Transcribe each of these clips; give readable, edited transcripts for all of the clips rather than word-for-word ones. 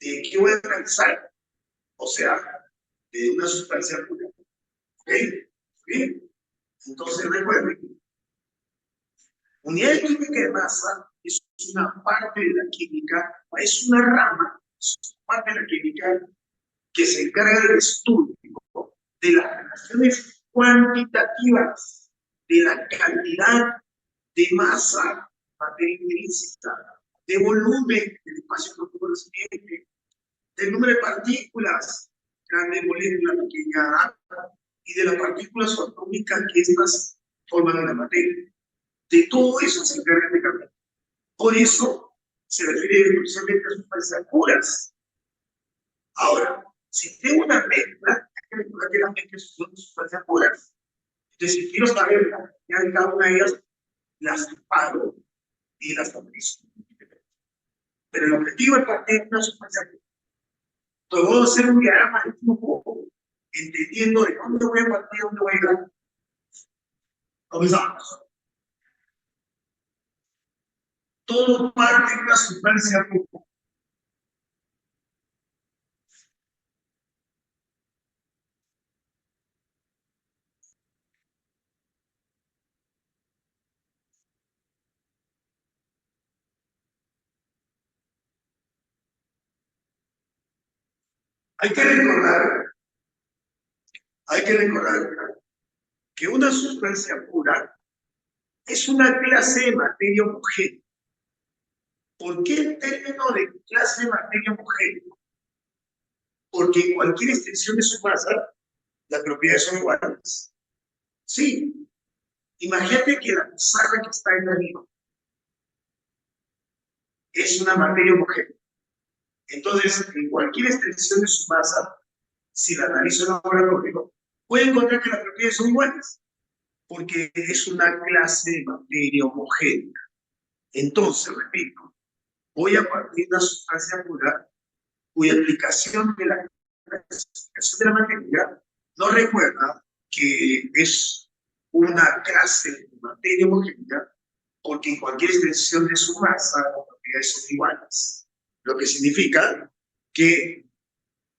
¿De qué voy a analizar? O sea, de una sustancia pura. ¿Ok? Bien. Entonces recuerden, unidad de química de masa es una parte de la química, es una rama, es una parte de la química que se encarga del estudio de las relaciones cuantitativas de la cantidad de masa, materia intrínseca, de volumen del espacio correspondiente, del número de partículas, grande molécula, pequeña átomo, y de las partículas subatómicas que estas forman en la materia. De todo eso se encarga este camino. Por eso se refiere exclusivamente a sustancias puras. Ahora, si tengo una mezcla, hay que recordar que las mezclas son sustancias puras. Entonces, si quiero saber la cantidad de cada una de ellas, las separo y las analizo. Pero el objetivo es partir de una sustancia pura. Entonces, voy a hacer un diagrama de flujo, entendiendo de dónde voy a partir y dónde voy a llegar. Comenzamos. Todo parte de una sustancia pura. Hay que recordar, hay que recordar que una sustancia pura es una clase de materia homogénea. ¿Por qué el término de clase de materia homogénea? Porque en cualquier extensión de su masa, las propiedades son iguales. Sí, imagínate que la pizarra que está en arriba es una materia homogénea. Entonces, en cualquier extensión de su masa, si la analizo en laboratorio, puede encontrar que las propiedades son iguales, porque es una clase de materia homogénea. Entonces, repito, voy a partir de una sustancia pura cuya aplicación de la clasificación de la materia no recuerda que es una clase de materia homogénea porque en cualquier extensión de su masa las propiedades son iguales, lo que significa que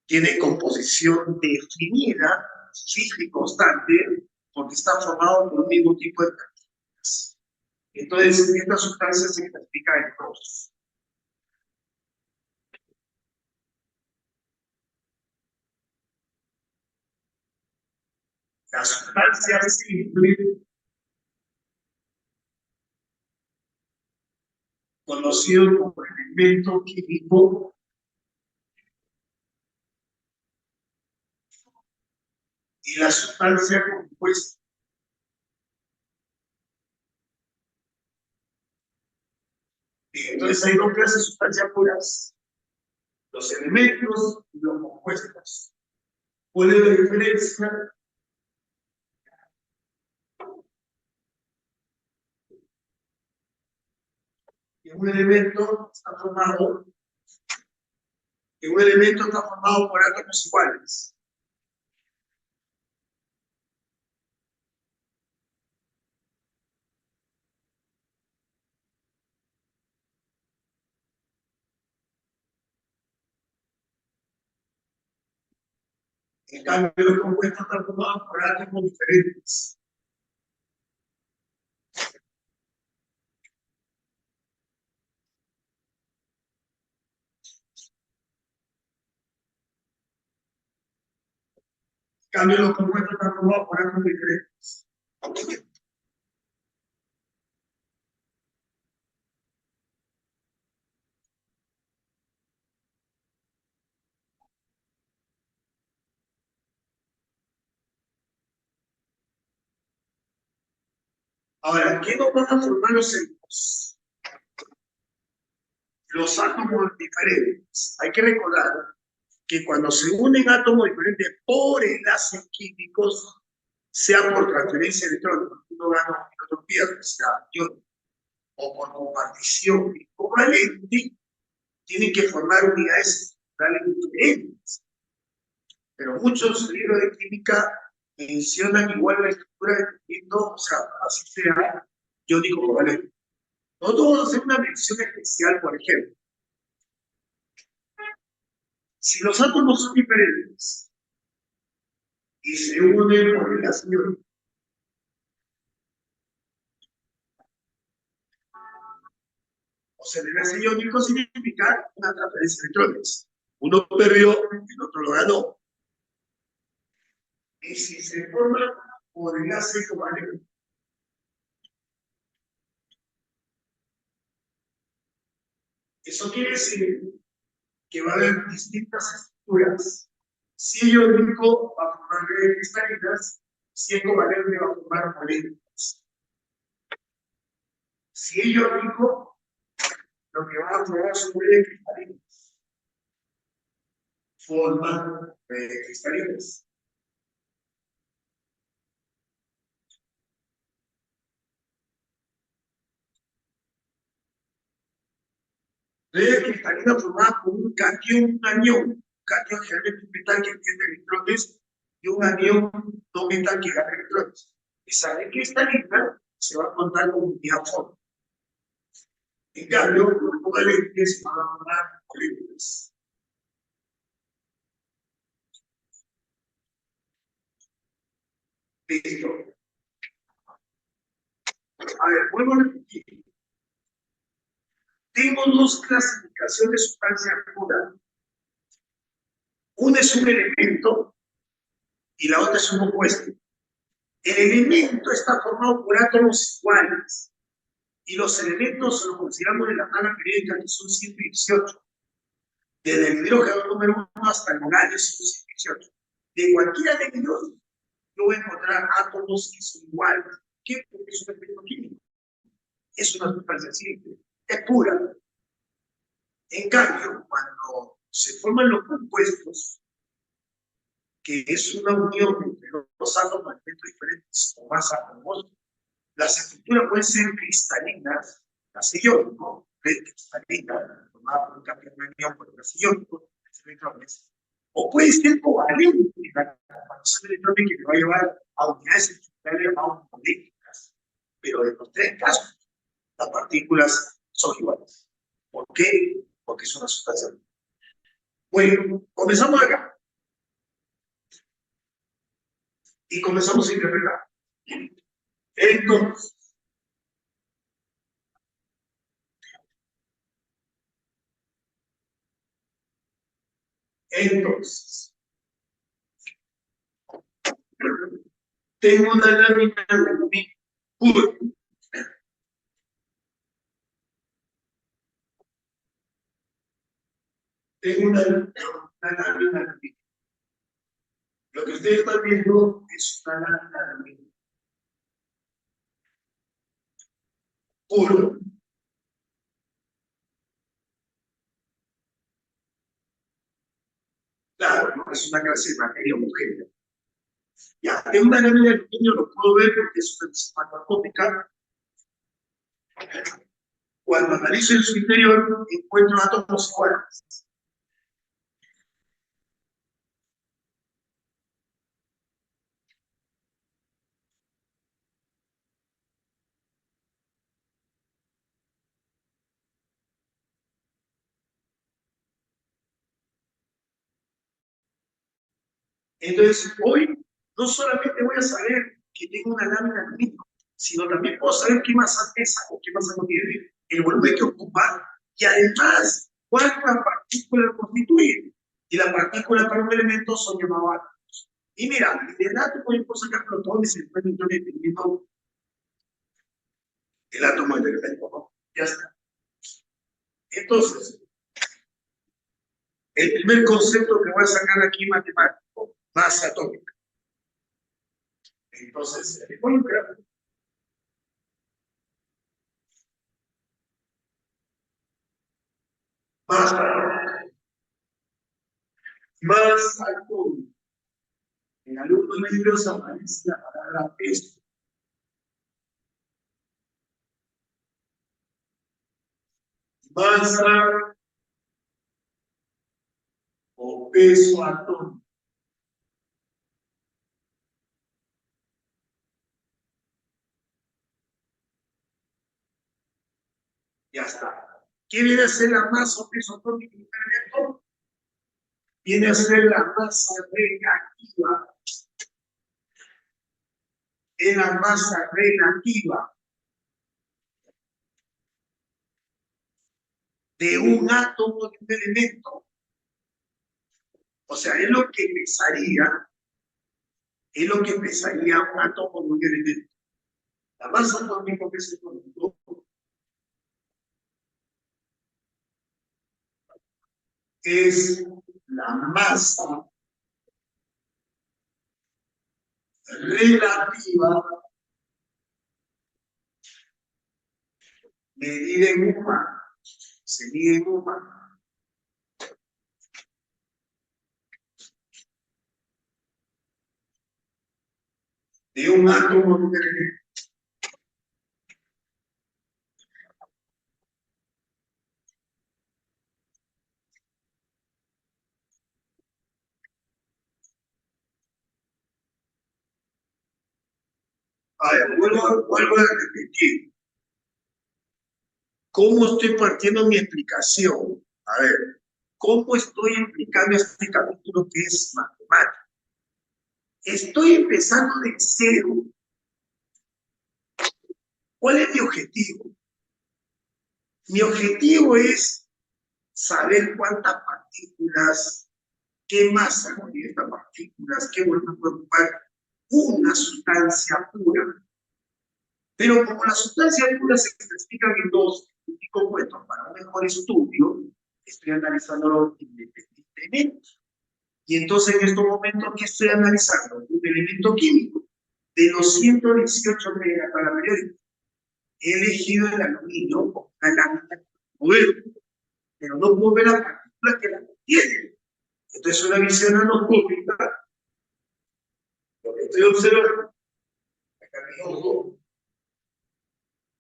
tiene composición definida, fija y constante, porque está formado por un mismo tipo de partículas. Entonces, esta sustancia se clasifica en dos. La sustancia simple, conocido como elemento químico, y la sustancia compuesta. Entonces hay dos clases de sustancias puras, los elementos y los compuestos. ¿Cuál es la diferencia? Que un elemento está formado, por átomos iguales. En cambio, los compuestos están formados por átomos diferentes. En cambio, los compuestos están formados por átomos diferentes. Ahora, ¿qué nos van a formar los elementos? Los átomos diferentes. Hay que recordar que cuando se unen átomos diferentes por enlaces químicos, sea por transferencia electrónica, uno gana y otro pierde, o sea, o por compartición covalente, tienen que formar unidades estructurales diferentes. Pero muchos libros de química mencionan igual la estructura dependiendo, o sea, así sea iónico covalente. Nosotros vamos a hacer una mención especial, por ejemplo. Si los átomos son diferentes y se unen por enlace iónico, o sea, el enlace iónico significa una transferencia de electrones. Uno perdió, el otro lo ganó. Y si se forma por enlace covalente, eso quiere decir que va a haber distintas estructuras. Si iónico va a formar redes cristalinas, si es covalente va a formar moléculas. Si iónico, lo que va a formar son redes cristalinas. Forman redes cristalinas. Redes cristalinas formadas por un cation, un anión. Un cation generalmente un metal que tiene electrones y un anión no metal que gana electrones. Esa red cristalina se va a contar como unidad forma. En cambio, los covalentes se van a formar moléculas. Listo. A ver, vuelvo a repetir. Tengo dos clasificaciones de sustancia pura. Una es un elemento y la otra es un opuesto. El elemento está formado por átomos iguales y los elementos los consideramos en la tabla periódica que son 118. Desde el hidrógeno número 1 hasta el uranio son 118. De cualquiera de ellos, yo voy a encontrar átomos que son iguales. ¿Qué? Porque es un efecto químico. Es una sustancia simple, es pura. En cambio, cuando se forman los compuestos, que es una unión entre dos átomos de elementos diferentes o más átomos, las estructuras pueden ser cristalinas, las iónico, cristalina, formada por un cambio de unión por las iónico, electrones, o puede ser covalente, la formación de electrones que me va a llevar a unidades estructurales llamadas moléculas. Pero en los tres casos, las partículas son iguales. ¿Por qué? Porque es una sustancia. Bueno, comenzamos acá. Y comenzamos a interpretar. Entonces, tengo una lámina de pura. Tengo una lámina de. Lo que ustedes están viendo es una lámina de puro. Claro, ¿no? Es una clase de materia homogénea. Ya, tengo una lámina de aluminio, lo puedo ver porque es una macroscópica. Cuando analizo en su interior, encuentro átomos iguales. Entonces, hoy no solamente voy a saber que tengo una lámina de aluminio, sino también puedo saber qué masa pesa o qué masa contiene, el volumen que ocupa y además cuántas partículas constituyen. Y las partículas para un elemento son llamadas átomos. Y mira, del átomo puedo sacar protones y neutrones dependiendo del átomo del elemento, ¿no? Ya está. Entonces, el primer concepto que voy a sacar aquí matemático, masa atómica. Entonces, voy a crear masa más atómica. En algunos libros aparece la palabra peso. Masa o peso atómico. Ya está. ¿Qué viene a ser la masa o peso atómico? viene a ser la masa relativa. Es la masa relativa de un átomo de un elemento. O sea, es lo que pesaría un átomo de un elemento. La masa atómica que se conoce es la masa relativa medida en humano, se mide en humano. De un átomo de un elemento. A ver, vuelvo a repetir. ¿Cómo estoy partiendo mi explicación? A ver, ¿cómo estoy explicando este capítulo que es matemático? Estoy empezando de cero. ¿Cuál es mi objetivo? Mi objetivo es saber cuántas partículas, qué masa contiene estas partículas, qué volumen puede ocupar una sustancia pura. Pero como las sustancias puras se clasifican en dos compuestos para un mejor estudio, estoy analizándolo independientemente. Y entonces en estos momentos, ¿qué estoy analizando? Un elemento químico. De los 118 de la tabla periódica, he elegido el aluminio como una lámina modelo, pero no puedo ver la partícula que la contiene. Entonces, una visión anatómica, lo que estoy observando, acá mi ojo,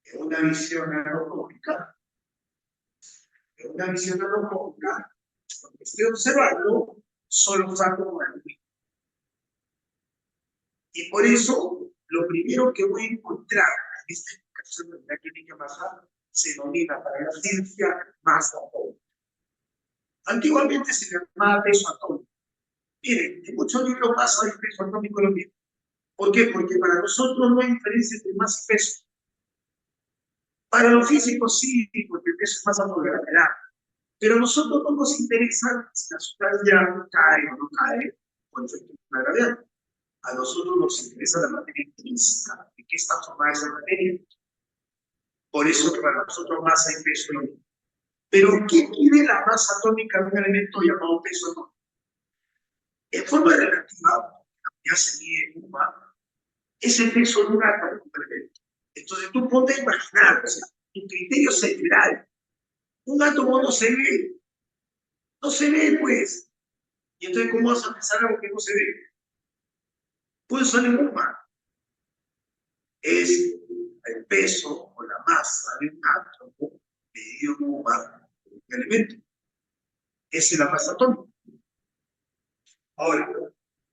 es una visión anatómica. Es una visión anatómica, lo que estoy observando son los átomos de aluminio. Y por eso, lo primero que voy a encontrar en esta explicación de la química masa se denomina para la ciencia masa atómica. Antiguamente se llamaba peso atómico. Miren, en muchos libros masa y peso atómico lo mismo. ¿Por qué? Porque para nosotros no hay diferencia entre masa y peso. Para los físicos sí, porque el peso es masa por gravedad. Pero a nosotros no nos interesa si la sustancia cae o no cae por efecto de la gravedad. A nosotros nos interesa la materia intrínseca, de qué está formada esa materia. Por eso que para nosotros masa y peso es lo mismo. Pero ¿qué quiere la masa atómica de un elemento llamado peso atómico? En forma relativa, ya se mide en UMA, es el peso de un átomo complemento. Entonces tú ponte a imaginar, o sea, tu criterio central. Un átomo no se ve pues. Y entonces, ¿cómo vas a pensar algo que no se ve? Puede ser en UMA. Es el peso o la masa de un átomo medido en UMA, un elemento. Esa es la masa atómica. Ahora,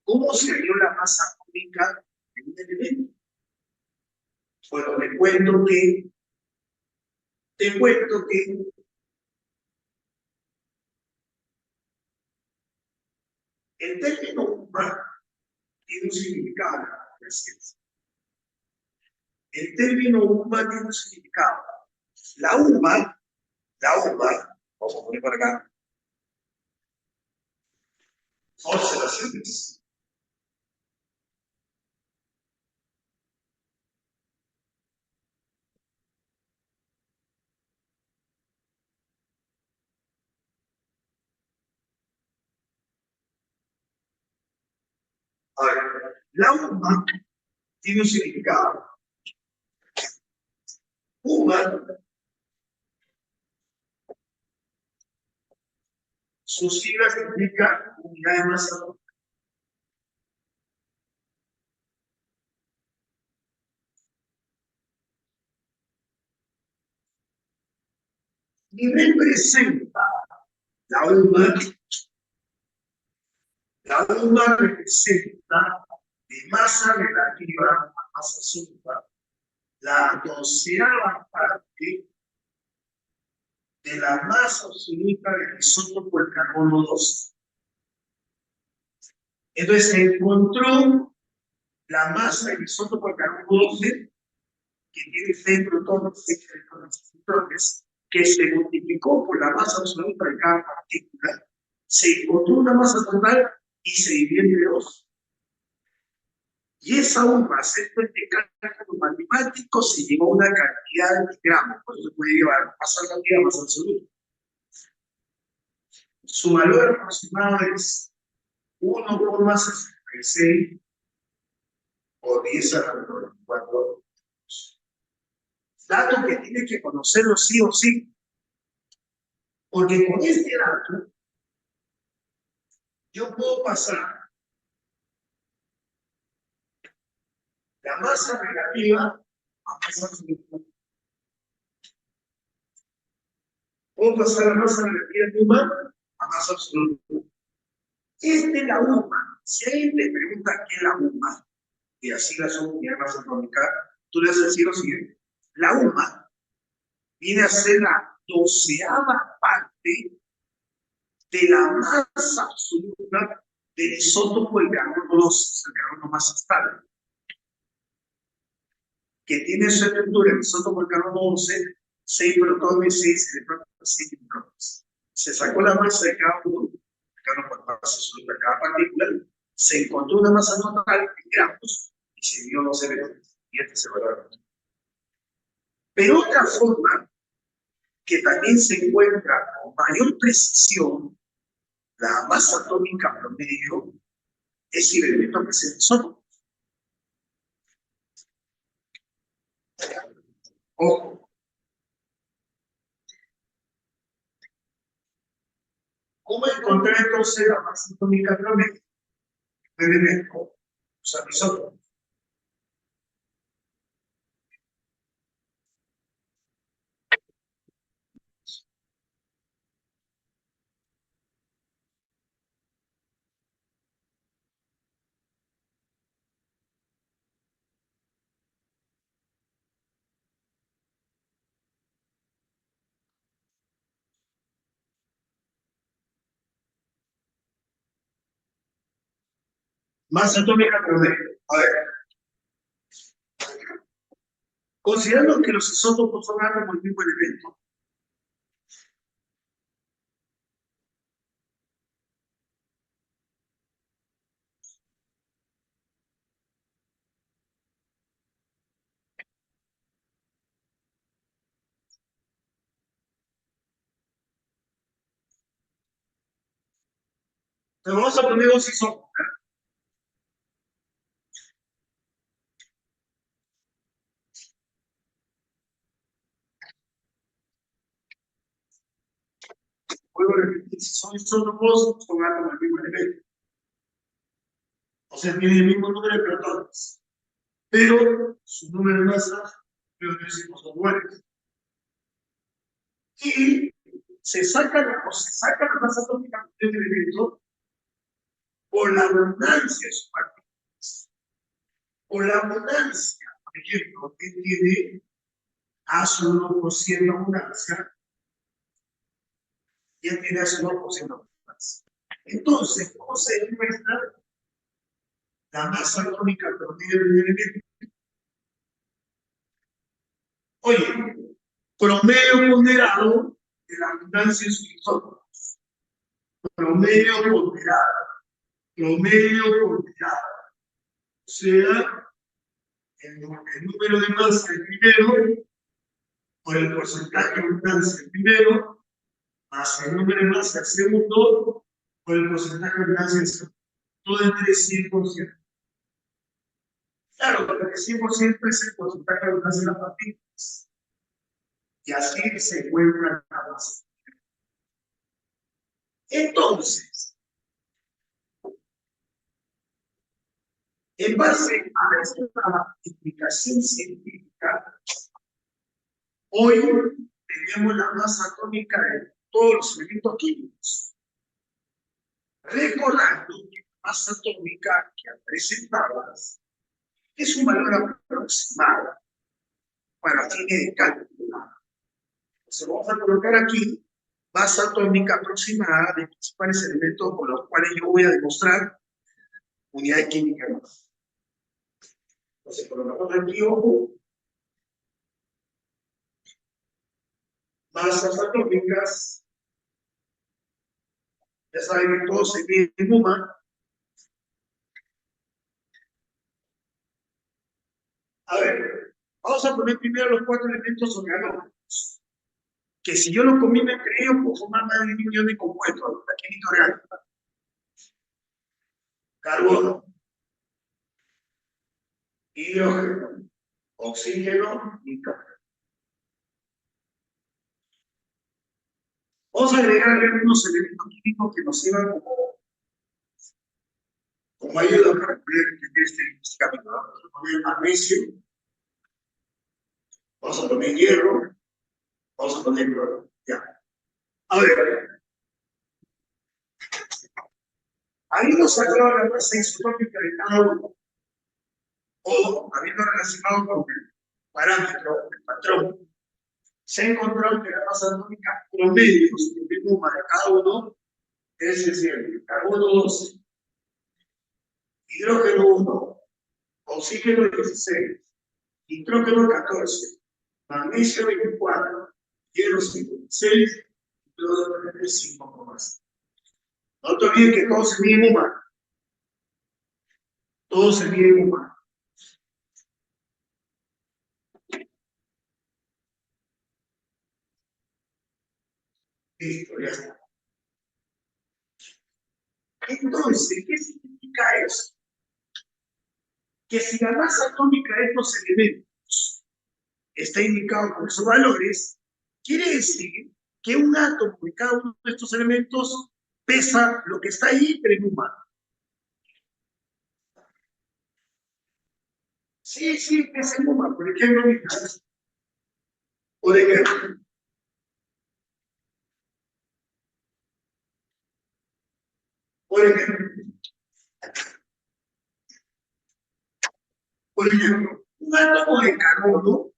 ¿cómo se halló la masa atómica de un elemento? Bueno, te cuento que el término UMA tiene un significado en la ciencia. El término UMA tiene un significado. La UMA, vamos a poner por acá, observaciones. Ahora, la UMA tiene un significado. UMA, sus siglas significan unidad de masa atómica. Y representa la UMA, representa de masa relativa a masa absoluta la 12ª parte de la masa absoluta del isótopo del carbono 12. Entonces se encontró la masa del isótopo de carbono 12 que tiene 6 protones, 6 electrones, que se multiplicó por la masa absoluta de cada partícula, se encontró una masa total y se dividió entre 2. Y esa UMA, haciendo este cálculo matemático, se llevó a una cantidad de gramos, por eso se puede llevar masa relativa, masa absoluta. Su valor aproximado es 1,66 o 10 a la 24. Dato que tiene que conocerlo sí o sí, porque con este dato yo puedo pasar la masa relativa a masa absoluta. Puedo pasar la masa relativa de UMA a masa absoluta. Esta es la UMA. Si alguien te pregunta qué es la UMA, y así la unidad masa atómica, tú le vas a decir lo siguiente. La UMA viene a ser la 12ª parte de la masa absoluta del isótopo del carbono 12, el carbono más estable, que tiene su estructura, el isótopo del carbono 11, 6 protones, 6 electrones, 6 neutrones. Se sacó la masa de cada uno, cada masa absoluta de cada partícula, se encontró una masa total en gramos y se dio los electrones. Y este se valora. Pero otra forma que también se encuentra con mayor precisión la masa atómica promedio es el elemento que se isótopo. Ojo. ¿Cómo encontrar entonces la masa atómica promedio? El elemento, usar isótopos. Masa atómica promedio. A ver. Considerando que los isótopos son átomos del mismo elemento, pero vamos a poner dos isótopos. Vuelvo a repetir, si son isótopos, son átomos del mismo elemento. O sea, tienen el mismo número de protones. Pero su número de masas, pero decimos son iguales. Y se saca la masa atómica del elemento por la abundancia de sus partículas. Por la abundancia, por ejemplo, que tiene a su 1% abundancia, ya tiene a su 1% abundancia. Entonces, ¿cómo se demuestra la masa atómica promedio del elemento? Oye, promedio ponderado de la abundancia de sus isótopos. Promedio ponderado. Promedio ponderado. O sea, el número de masa del primero, por el porcentaje de abundancia del primero, más el número de masa del segundo, por el porcentaje de abundancia del segundo. Todo entre 100%. Claro, porque 100% es el porcentaje de abundancia de las partículas. Y así se encuentra la masa. Entonces, en base a esta explicación científica, hoy tenemos la masa atómica de todos los elementos químicos. Recordando que la masa atómica que presentamos es un valor aproximado para fines de cálculo. Entonces vamos a colocar aquí masa atómica aproximada de principales elementos con los cuales yo voy a demostrar unidad química de masa. Entonces, colocamos aquí, ojo, masas atómicas, ya saben que todo se mide en UMA. A ver, vamos a poner primero los 4 elementos organólicos, que si yo los combino entre ellos, puedo formar más de 1 millón de compuestos, la química orgánica. Carbono, hidrógeno, oxígeno, nitrógeno. Vamos a agregar algunos elementos químicos que nos sirvan como ayuda para poder entender este camino. Vamos a poner magnesio, vamos a poner hierro, vamos a poner cloro. Ya. A ver, ahí nos sacó la masa isotrópica de cada uno, o habiendo relacionado con el parámetro, el patrón, se ha encontrado que la masa atómica promedio de UMA de cada uno es decir, carbono 12, hidrógeno 1, oxígeno 16, nitrógeno 14, magnesio 24, hierro 56, y cloro 35 más. No te olvides que todo se mide en UMA. Todo se mide en UMA. Listo, ya está. Entonces, ¿qué significa eso? Que si la masa atómica de estos elementos está indicado con esos valores, quiere decir que un átomo de cada uno de estos elementos pesa lo que está ahí, pero en UMA. Sí, sí, pesa en UMA, por ejemplo, por ejemplo, por ejemplo, por ejemplo, un átomo de carbono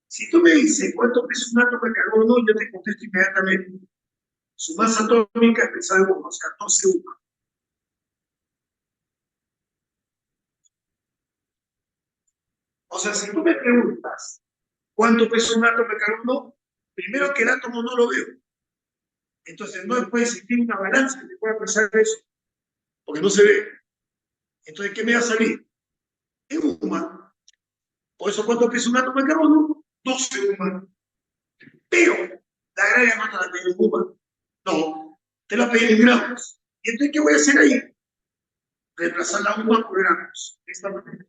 si tú me dices cuánto pesa un átomo de carbono, yo te contesto inmediatamente. Su masa atómica es pesada como 14 UMA. O sea, si tú me preguntas cuánto pesa un átomo de carbono, primero que el átomo no lo veo. Entonces no puede existir una balanza que te pueda pesar eso, porque no se ve. Entonces, ¿qué me va a salir? Es UMA. Por eso, ¿cuánto pesa un átomo de carbono? 12 UMA. Pero la graya no te la pide en UMA. No, te la pide en gramos. ¿Y entonces qué voy a hacer ahí? Reemplazar la UMA por gramos. De esta manera.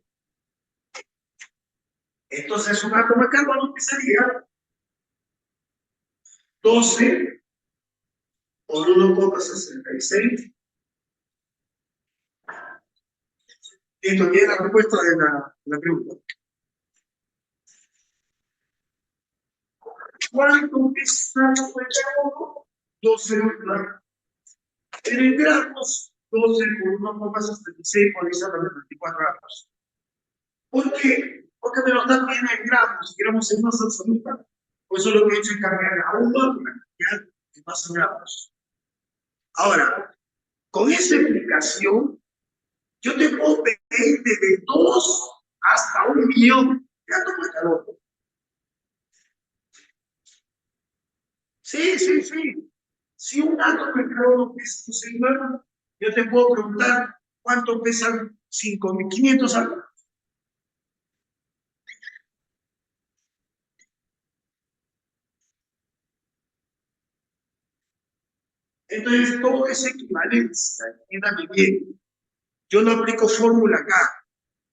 Entonces, un átomo de carbono pesaría 12 por 1,66. Esto tiene la respuesta de la pregunta. ¿Cuánto pesa un átomo de carbono? 12 gramos. En gramos, 12 por 1,66 por exactamente 24 gramos. ¿Por qué? Porque me lo están viendo en gramos en masa absoluta. Por eso lo que he hecho es cambiar la UMA por la cantidad de masa en gramos. Ahora, con esa explicación, yo te puedo pedir desde 2 hasta 1 millón de átomos de carbono. Sí, sí, sí. Si un átomo de carbono pesa 12 gramos, yo te puedo preguntar cuánto pesan 5.500 átomos. Entonces, todo es equivalencia, entiéndame bien. Yo no aplico fórmula acá.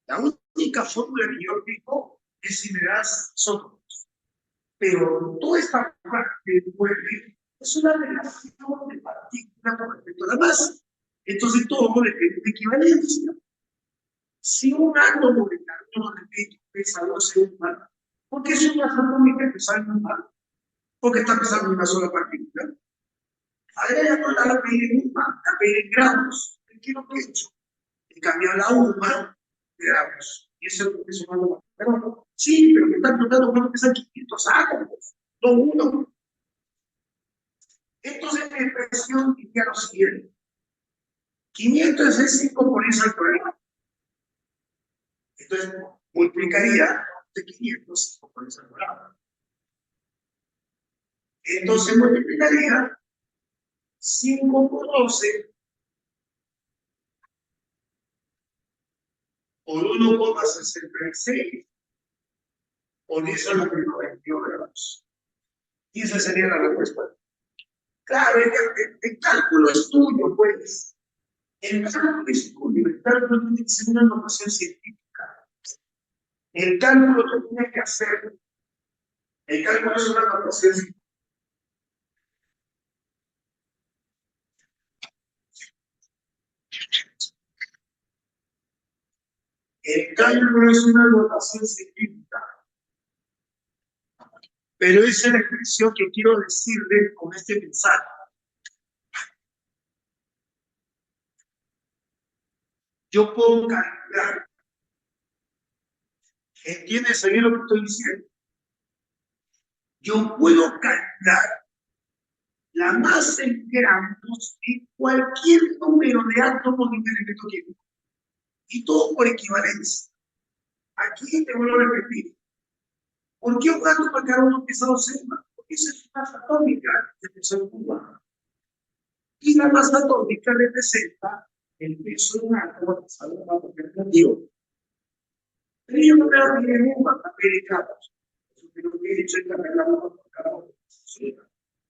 La única fórmula que yo aplico es si me das isótopos. Pero toda esta parte es una relación de partículas con respecto a la masa. Entonces, todo depende de equivalencia. Si un átomo de carbono, repito, pesa 12 humanos, ¿por qué su masa atómica pesa en humano? Porque está pesando una sola partícula. Agrega toda la pedir en UMA, la pedir en gramos. ¿Qué es lo que he hecho? He cambiado la UMA de gramos. Y eso es un átomo de carbono. Sí, pero me están preguntando cuánto pesan 500 átomos, no uno. Entonces mi expresión diría lo siguiente. 500 es 5 por eso al cuadrado. Entonces multiplicaría de 500 5 por eso al cuadrado. Entonces multiplicaría 5 por 12 por 1,66 por 10 a la menos 22 grados. Y esa sería la respuesta. Claro, el cálculo es tuyo, pues. El cálculo es tuyo. El cálculo tiene que ser una notación científica. El cálculo tú tienes que hacer. El cálculo es una notación científica. El cálculo es una notación científica. Pero esa es la expresión que quiero decirle con este mensaje. Yo puedo calcular. ¿Entiendes bien lo que estoy diciendo? Yo puedo calcular la masa en gramos de cualquier número de átomos de un elemento químico. Y todo por equivalencia. Aquí te vuelvo a repetir. ¿Por qué un átomo cada uno pesa 2 más? Porque esa es una masa atómica de peso cubano. Y la masa atómica representa el peso de un átomo pesado en un átomo negativo. Pero yo no veo bien un mapa americanos. Eso es lo que he dicho en la regla por cada uno.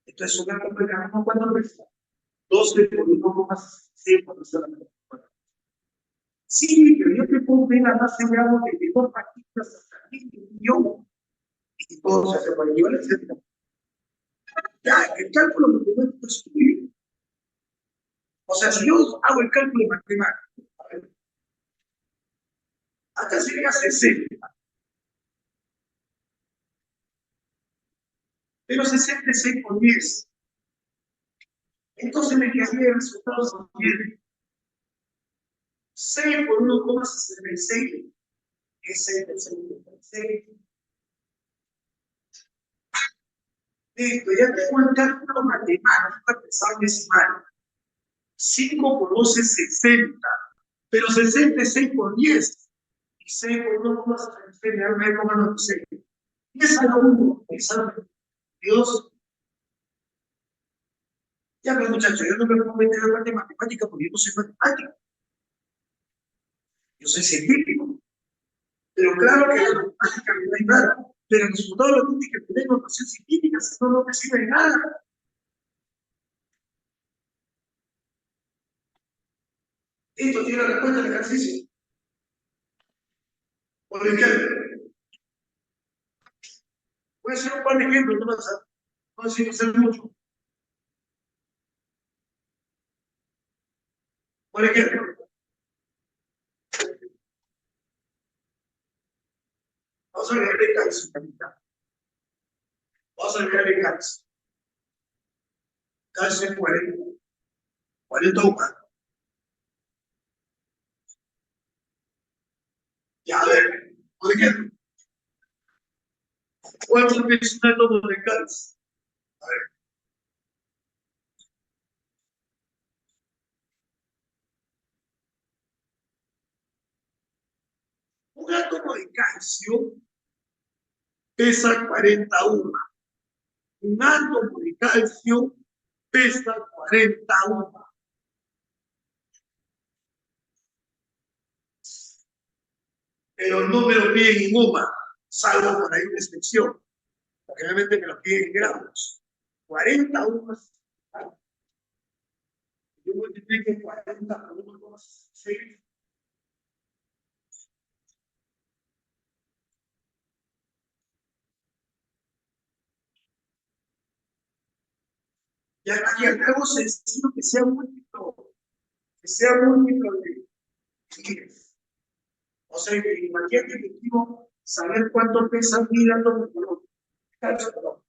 Entonces, un átomo americano, ¿cuánto pesa? 12 por 1,6 por solamente. Sí, pero yo te puedo ver la masa de grado de 2 partículas hasta 10 millones. Y todo se hace por equivalencia. Ya, el cálculo matemático es tuyo. O sea, si yo hago el cálculo matemático, acá sería 60. Pero 66 por 10. Entonces me quedaría el resultado siguiente. 6 por 1,66 es 6. Listo, ya tengo el cálculo matemático pesado decimal. 5 por 12 es 60. Pero 66 por 10. Y 6 por 1,66 me da 9,96. Y es a lo 1. Es a lo Dios. Ya, pues muchachos, yo no me puedo meter en la parte matemática porque yo no soy matemático. Yo soy científico. Pero claro que la matemática me da nada. Pero el resultado lo tiene que tener notación científica, si no, no me sirve de nada. Esto tiene la respuesta del ejercicio. Por ejemplo, voy a hacer un par de ejemplos, no pasa. No necesito hacer mucho. Por ejemplo, vamos a agregarle calcio. Vamos a agregarle calcio. Calcio es 40. 40 humanos. Ya, a ver, por ejemplo, ¿cuánto es un átomo de calcio? A ver. Un átomo de calcio pesa 41. Un átomo de calcio pesa 41. Pero no me lo piden en UMA, salvo por ahí una excepción. Porque realmente me lo piden en gramos. 40 UMAs. Yo multiplico 40 por 1,6. Y algo sencillo que sea múltiplo de 10. O sea, que imagínate que quiero saber cuánto pesa 1000 átomos de calcio.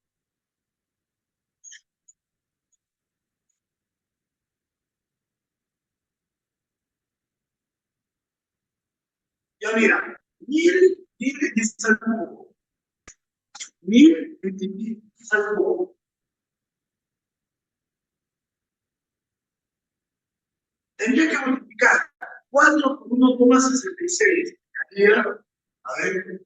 Ya mira, 1000 es cubo. 1000 x al cubo. Tendría que multiplicar 4 por 1,66. A ver.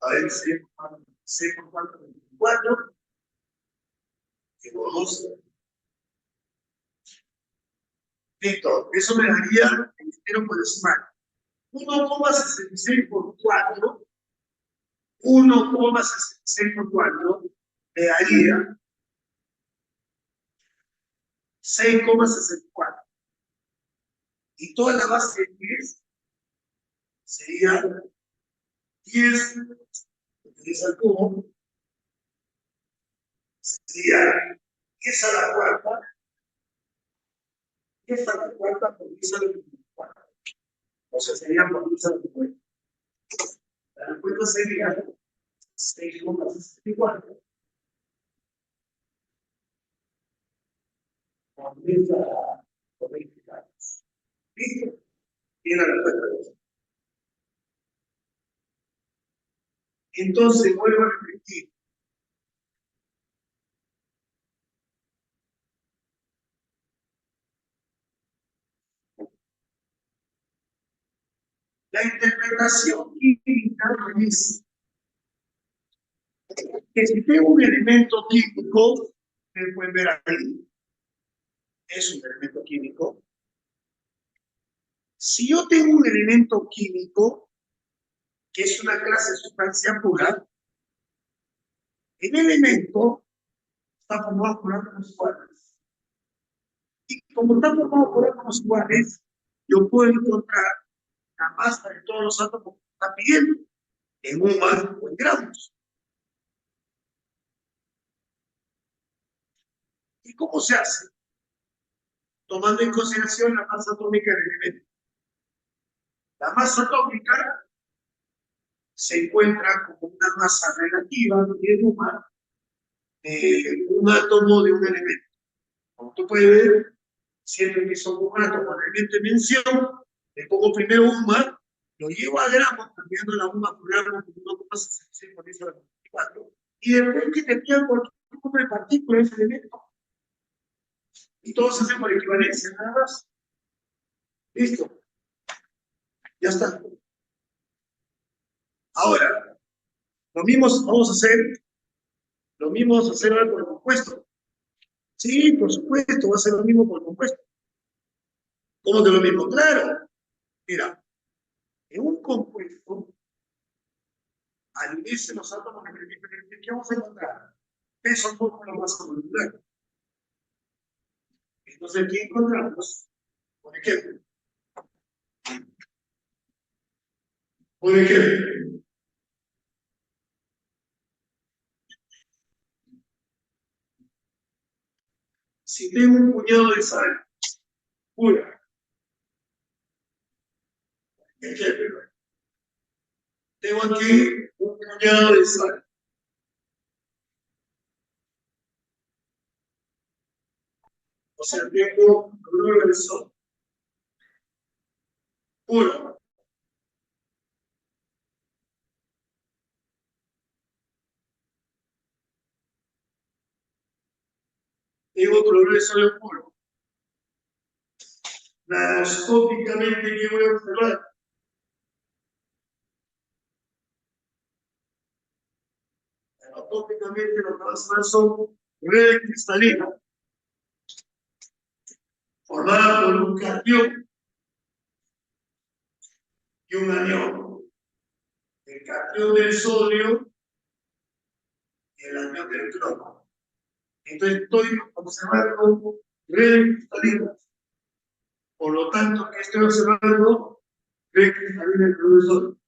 A ver, 6 por 4, 24. Tengo 12. Listo. Eso me daría, primero por decimal. 1,66 por 4. 1,66 por 4 me daría 6,64. Y toda la base de 10 sería 10, 10 al cubo, sería 10 a la cuarta, 10 a la cuarta por 10 a la 24. O sea, sería por 10 a la 50. La respuesta sería 6,64 por 10 a la 24. ¿Listo? Tiene la respuesta. Entonces, vuelvo a repetir. La interpretación química es que si tengo un elemento químico, ustedes pueden ver ahí, es un elemento químico. Si yo tengo un elemento químico, que es una clase de sustancia pura, el elemento está formado por átomos iguales. Y como está formado por átomos iguales, yo puedo encontrar la masa de todos los átomos que están pidiendo en moles o en gramos. ¿Y cómo se hace? Tomando en consideración la masa atómica del elemento. La masa atómica se encuentra como una masa relativa de un átomo de un elemento. Como tú puedes ver, siempre que son un átomo de elemento de mención, le pongo primero UMA, lo llevo a gramos, cambiando la UMA por gramos por 1,66 por eso de 24, y después que te pidan cualquier tipo de partícula de ese elemento. Y todo se hace por equivalencia, nada más. Listo. Ya está. Ahora, lo mismo vamos a hacer ahora por el compuesto. Sí, por supuesto, va a ser lo mismo por el compuesto. ¿Cómo que lo mismo? Claro. Mira, en un compuesto, al unirse los átomos diferentes, ¿qué vamos a encontrar? Peso por la masa molecular. Entonces, ¿qué encontramos? Por ejemplo, si tengo un puñado de sal pura, ejemplo, tengo aquí un puñado de sal. O sea, tengo cloruro de sodio puro. Tengo cloruro de sodio puro. Nanoscópicamente, ¿qué voy a observar? Nanoscópicamente lo que va a observar son redes cristalinas formadas por un catión y un anión. El catión del sodio y el anión del cromo. Entonces estoy observando redes cristalinas. Por lo tanto, ¿qué estoy observando? Redes cristalinas del cloruro de sodio.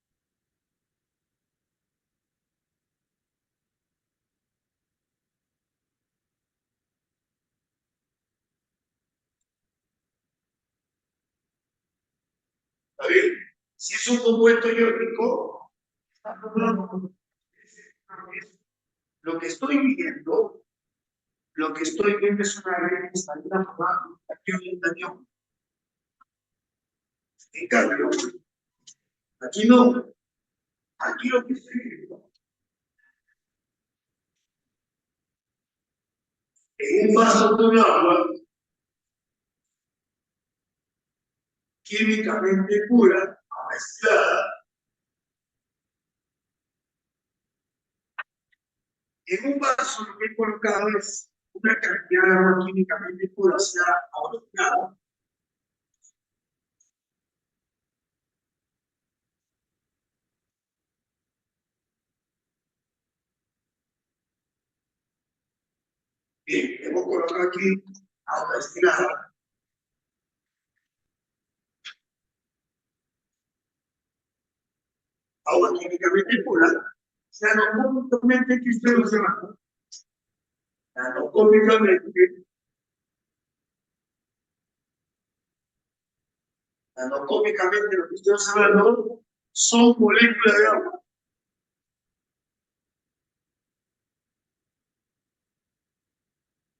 ¿Está bien? Si es un compuesto iónico, está formado por lo que estoy viendo lo que estoy viendo es una red cristalina formada aquí un cañón. En cambio, aquí no. Aquí lo que estoy viendo en un vaso con agua químicamente pura, mezclada, en un vaso lo que he colocado es una cantidad de agua químicamente pura, o sea, ahorcada. Bien, hemos colocado aquí agua destilada. Agua químicamente pura, nanocómicamente que usted lo llama, nanocómicamente, nanocómicamente lo que usted está hablando son moléculas de agua.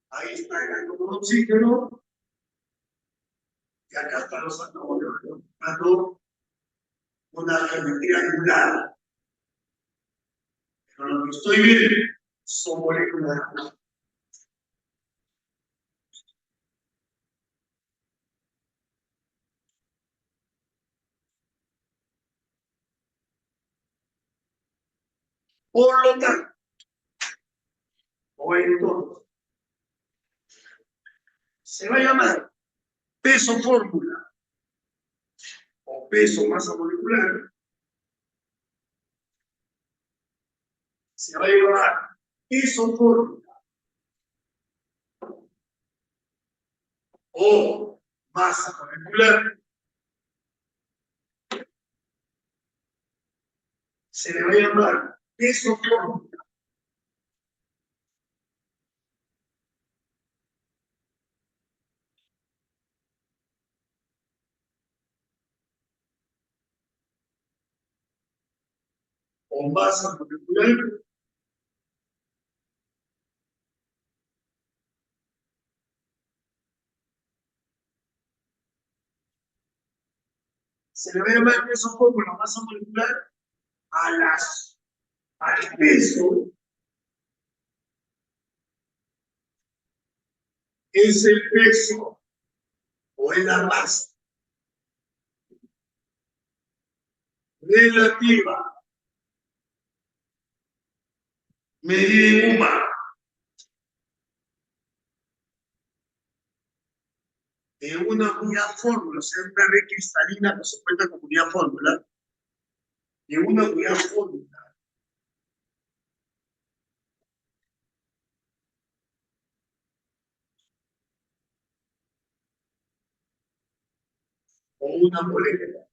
Ahí está el átomo de oxígeno y acá están los átomos de oxígeno, una geometría angular. Pero lo que estoy viendo son moléculas de agua. Por lo tanto, o entonces, se va a llamar peso fórmula o peso masa molecular, se va a llamar peso fórmula o masa molecular, se le va a llamar peso fórmula o masa molecular, se le va a llamar peso fórmula o masa molecular al peso es el peso o es la masa relativa medida en humano de una unidad fórmula, o sea, una red cristalina que se cuenta como unidad fórmula, de una unidad fórmula o una molécula.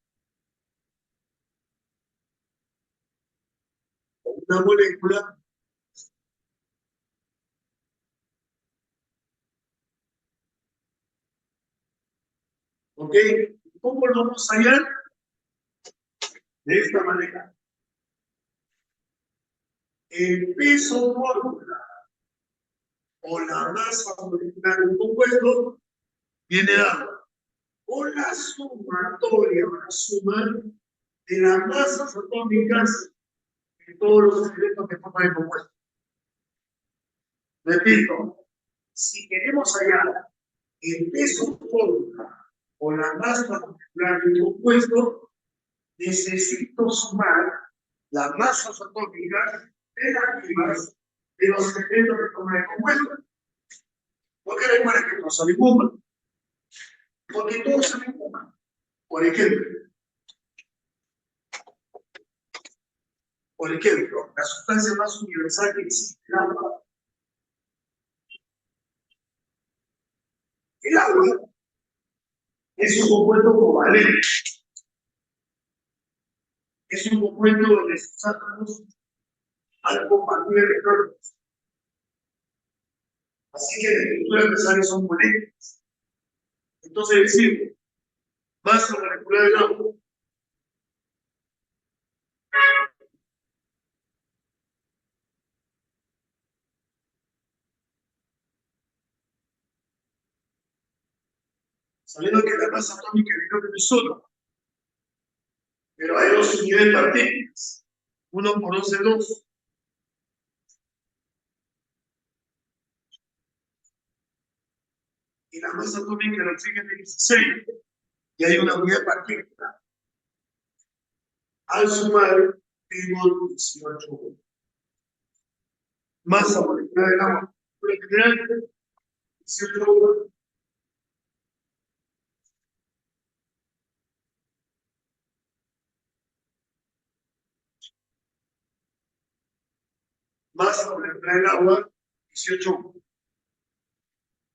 O una molécula ¿ok? ¿Cómo lo vamos a hallar? De esta manera. El peso fórmula o la masa molecular del compuesto viene dado por la sumatoria o la suma de las masas atómicas de todos los elementos que forman el compuesto. Repito, si queremos hallar el peso fórmula o la masa molecular del compuesto, necesito sumar las masas atómicas relativas de los elementos que forman el compuesto. Porque recuerden que no son iguales. Porque todos son iguales. Por ejemplo, la sustancia más universal que existe, el agua. El agua es un compuesto covalente. Es un compuesto donde sus átomos al compartir electrones. Así que la estructura empezar son moléculas. Entonces decimos, masa molecular del agua sabiendo que la masa atómica es el de solo, pero hay dos unidades de partículas, 1 por 11 2. Y la masa atómica del oxígeno es 16, y hay una unidad de partícula. Al sumar, tengo 18. Masa molecular del agua general, 18. Masa molecular del agua, 18.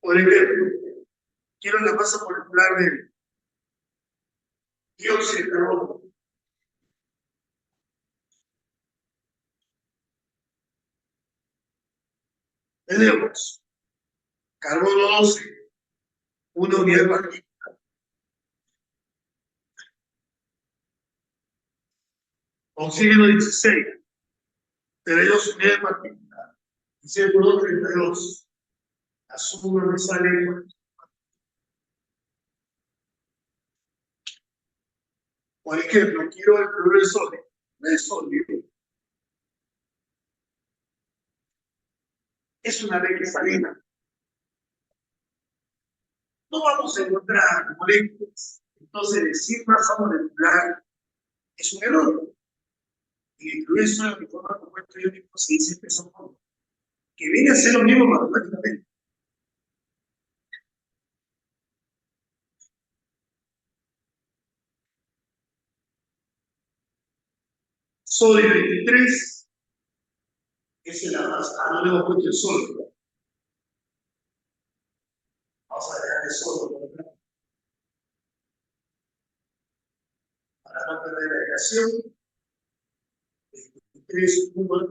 Por ejemplo, quiero la masa molecular del dióxido de carbono. Tenemos carbono 12, una unidad de partícula. Oxígeno 16, 32 unidades de partícula. 16 por 2, 32. Asumo que me sale. Por ejemplo, quiero el cloruro de sodio. No es sodio. Es una regla salina. No vamos a encontrar moléculas. Entonces, decir masa molecular es un error. Y el cloruro de sodio de forma compuesto iónico se dice peso por, que viene a ser lo mismo matemáticamente. Sodio 23 es la masa. No le hemos puesto el sodio. Vamos a dejar el sodio por acá, para no perder la ecuación. 23, 1.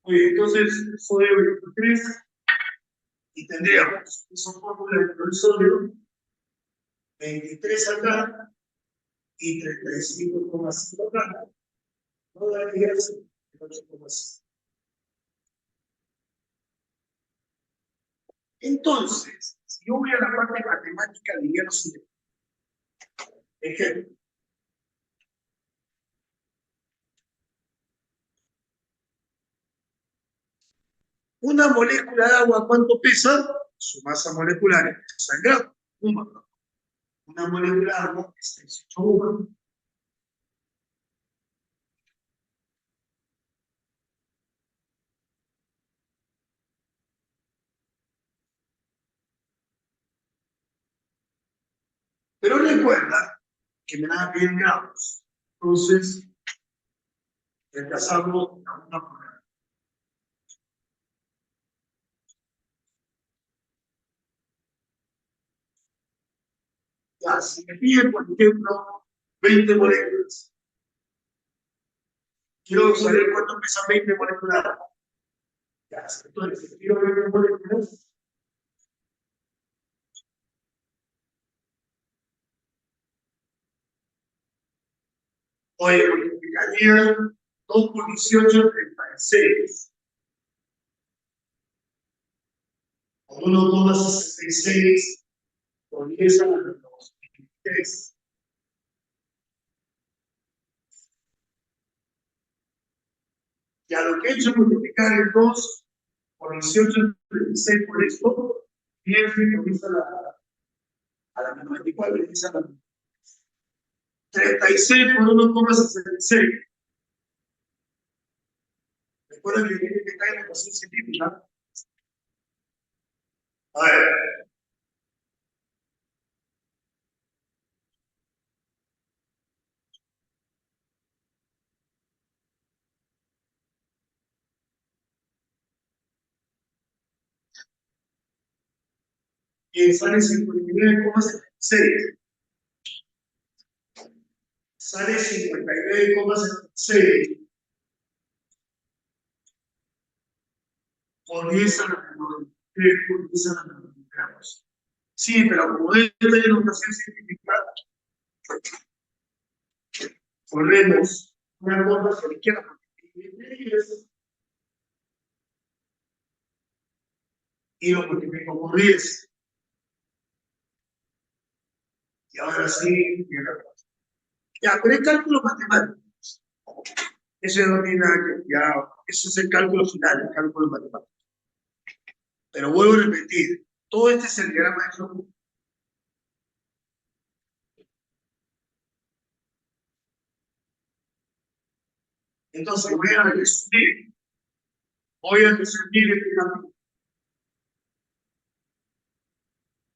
Oye, entonces, sodio 23, y tendríamos esa fórmula del cloruro de sodio, 23 acá y 35,5 acá. No daría 8,5. Entonces, si yo voy a la parte matemática, diría lo siguiente. Ejemplo. Una molécula de agua, ¿cuánto pesa? Su masa molecular es en gramos. Una molécula de agua es 18 gramos. Pero recuerda que me dan bien gramos. Entonces, reemplazamos a una por la. Ya, si me piden, por ejemplo, 20 moléculas, quiero saber cuánto pesan 20 moléculas de agua. Ya, entonces, si quiero 20 moléculas, oye, multiplicaría 2 por 18, 36. Por 1,66 por 10 a la menos 23. Ya lo que he hecho es multiplicar el 2 por 18, 36 por esto, 10 por 10 a la menos 24, 10 a la menos 36 por 1,66. Recuerda que tiene que caer en la ecuación científica. A ver. Y sale 59,76. Sale 59,76 por 10 a la menos 23 por 10 a la menos 23. Sí, pero como debe tener notación científica, volvemos una cosa hacia la izquierda, porque y lo multiplico por 10. Y ahora sí, ya, pero el cálculo matemático, eso no tiene nada que ya, eso es el cálculo final, el cálculo matemático. Pero vuelvo a repetir, todo este es el diagrama de flujo. Entonces voy a resumir este capítulo.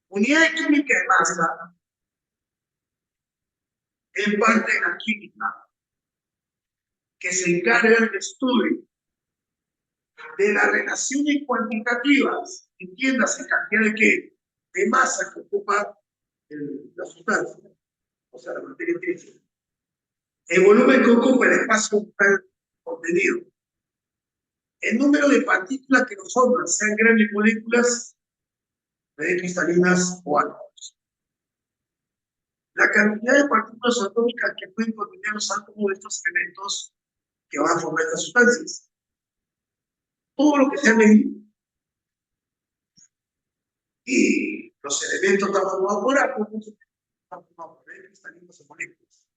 Unidad química de masa es parte de la química que se encarga del estudio de las relaciones cuantitativas, entiéndase, cantidad de qué, de masa que ocupa la sustancia, o sea, la materia intrínseca, el volumen que ocupa el espacio contenido, el número de partículas que lo forman, sean grandes moléculas, redes cristalinas o átomos, la cantidad de partículas atómicas que pueden contener los átomos de estos elementos que van a formar estas sustancias. Todo lo que se ha medido. Y los elementos están formados por átomos, están formados por redes cristalinas o moléculas.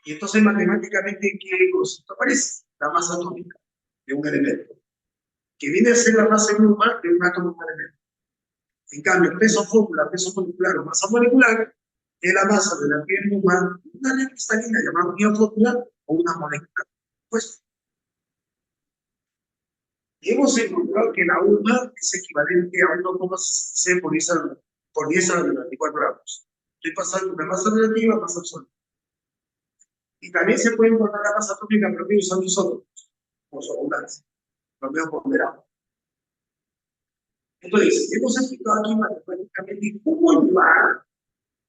Y entonces matemáticamente, ¿qué concepto aparece? La masa atómica de un elemento, que viene a ser la masa normal de un átomo de un elemento. En cambio, el peso fórmula, peso molecular o masa molecular es la masa de la piel humana, una red cristalina llamada unidad fórmula o una molécula. Pues, y hemos encontrado que la UMA es equivalente a 1,6 por 10 a la 24 gramos. Estoy pasando de una masa relativa a masa absoluta. Y también se puede encontrar la masa atómica promedio usando isótopos, por su abundancia, promedio ponderado. Entonces, hemos explicado aquí matemáticamente cómo llevar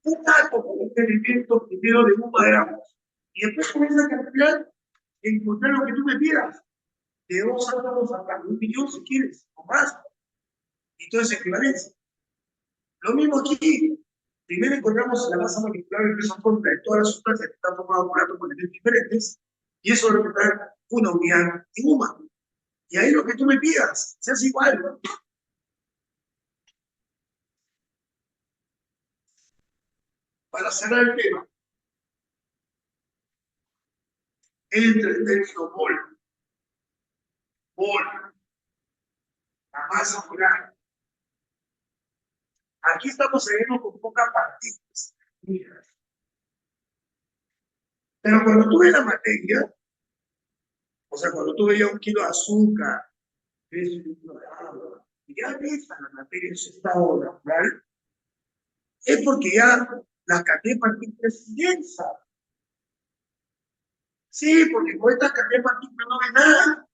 un átomo, un elemento primero de 1 gramos, y después comienza a calcular y encontrar lo que tú me pidas, de 2 átomos hasta 1 millón si quieres, o más. Y todo es equivalencia. Lo mismo aquí. Primero encontramos la masa molecular del peso fórmula de todas las sustancias que están formadas por átomos diferentes, y eso representa una unidad en UMA. Y ahí lo que tú me pidas, se hace igual, ¿no? Para cerrar el tema, entre el término mol, la masa molar. Aquí estamos saliendo con pocas partículas. Pero cuando tú ves la materia, o sea, cuando tú veías 1 kilo de azúcar, ves 1 kilo de agua, y ya ves a la materia en su estado natural, es porque ya la cantidad de partículas es inmensa. Sí, porque con esta cantidad de partículas no ve nada,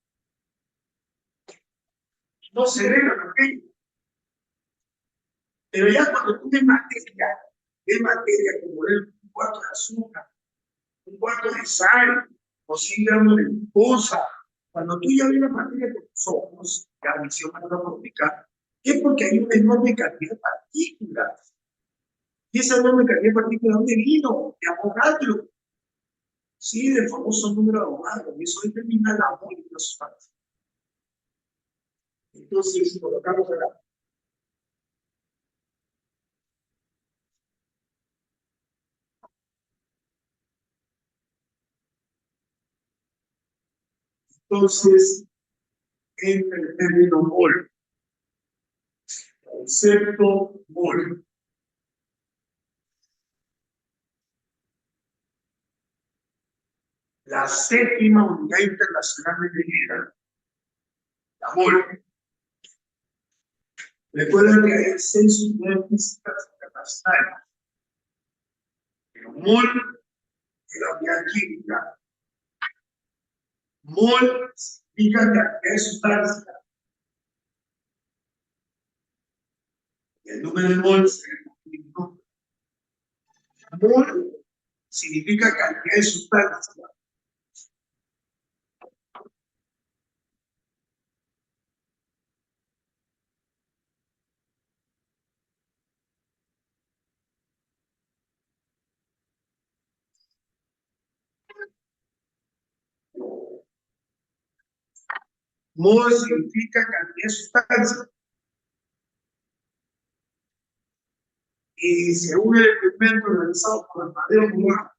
no se ve la materia. Pero ya cuando tú ves materia como un cuarto de azúcar, un cuarto de sal, o 100 gramos de glucosa, cuando tú ya ves la materia con tus ojos, la visión macroscópica, es porque hay una enorme cantidad de partículas. Y esa enorme cantidad de partículas, ¿dónde vino? De Avogadro. Sí, del famoso número de Avogadro. Y eso determina la molécula sustancia. Entonces, colocamos acá. Entonces, entre el término mol, concepto mol, la séptima unidad internacional de medida, la mol. Recuerden que hay 6 unidades físicas internacionales. Pero mol es la unidad química. Mol significa cantidad de sustancia. Y el número de mol significa mol significa cantidad de sustancia. Mol significa cantidad de sustancia. Y según el experimento realizado por Amadeo Moa,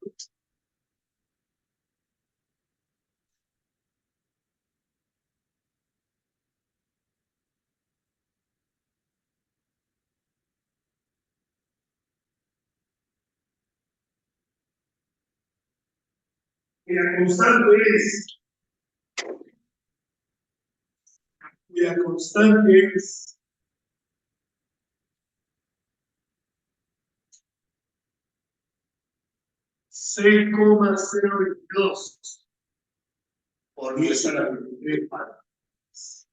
la constante es 6,022 por 10 a la 23 partes.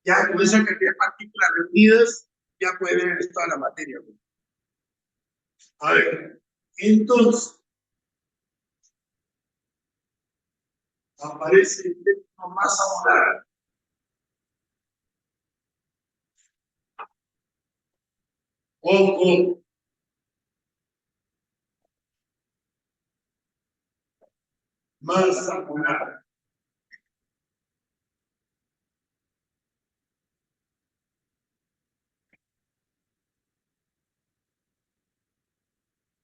Ya con esa cantidad de partículas reunidas, ya puede ver toda la materia. A ver, entonces, aparece el término masa molar. O masa molar.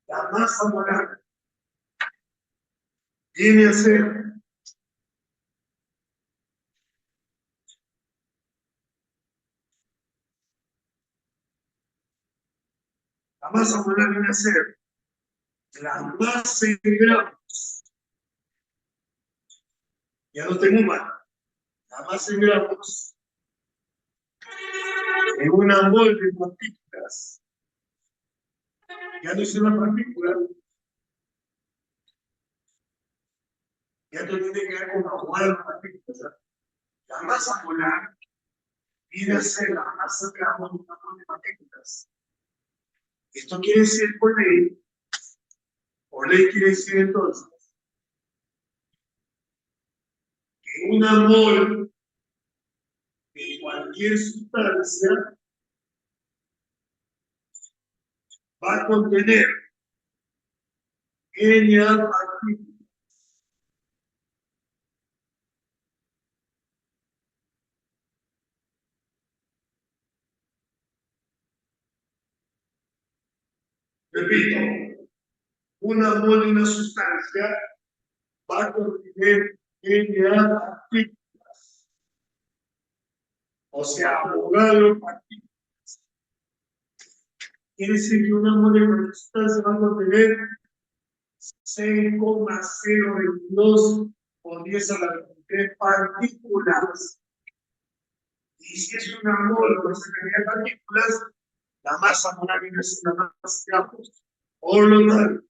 La masa molar viene a ser la masa molar viene a ser la masa en gramos. Ya no tengo más. La masa en gramos en una mol de partículas. Ya no es una partícula. Ya no tiene que ver con la jugada de las partículas. La masa molar viene a ser la masa en gramos de una mol de partículas. Esto quiere decir por ley quiere decir entonces que una mol de cualquier sustancia va a contener N partículas. Repito, una mol de una sustancia va a contener N partículas. O sea, abogado partículas. Quiere decir que una mol de una sustancia va a contener 6,022 por 10 a la 23 partículas. Y si es una mol con esa cantidad de partículas, la masa molar viene a ser la masa de ambos. Por lo tanto,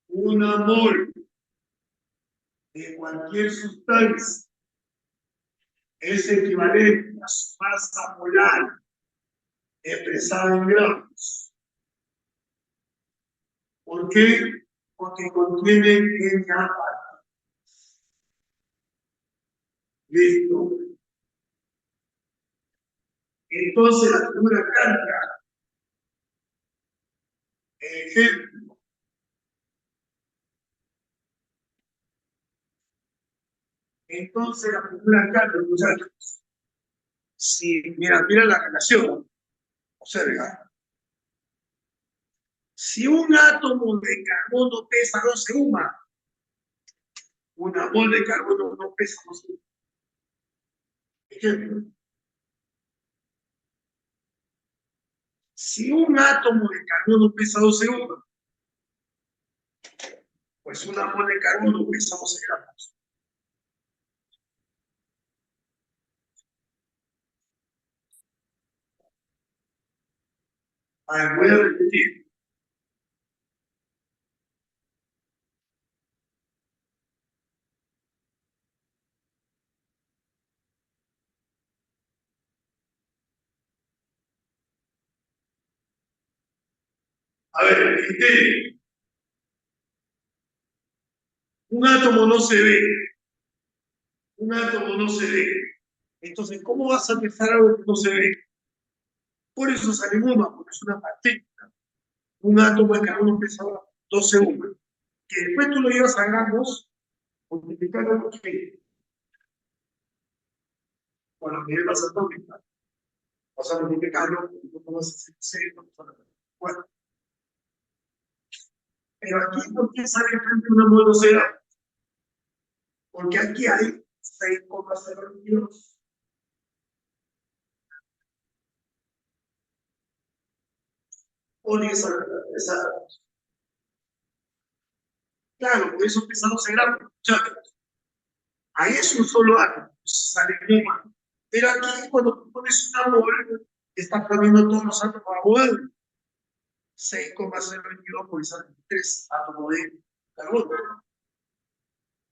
una mol de cualquier sustancia es equivalente a su masa molar expresada en gramos. ¿Por qué? Porque contiene N partículas. Listo. Entonces, la primera carga, ejemplo, entonces la primera carga, muchachos, si mira la relación, observa, si un átomo de carbono pesa 12 UMA, una mol de carbono no pesa 12 UMA. Ejemplo, si un átomo de carbono pesa 12 UMA, pues una mol de carbono pesa 12 gramos. A ver, voy a repetir. A ver, criterio. Un átomo no se ve. Un átomo no se ve. Entonces, ¿cómo vas a empezar algo que no se ve? Por eso sale UMA, porque es una partícula. Un átomo de carbono pesa 12 UMA. que después tú lo llevas a gramos, multiplicando por qué, con las medidas atómicas. O sea, multiplicarlo, no vas a hacer cero, bueno. Pero aquí, ¿por qué sale frente una molosera? Porque aquí hay 6,02. Pon esa. Claro, por eso empezamos a gramos. Ahí es un solo átomo, saleuma. Pero aquí, cuando tú pones una mol, estás poniendo todos los átomos a mol. 6,022 por esa 3 átomos de carbono.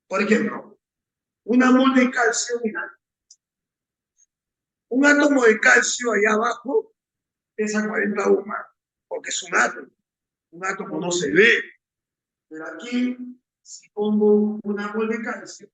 Por ejemplo, una mol de calcio, mira, un átomo de calcio allá abajo pesa 40 UMA, porque es un átomo no se ve. Pero aquí, si pongo una mol de calcio,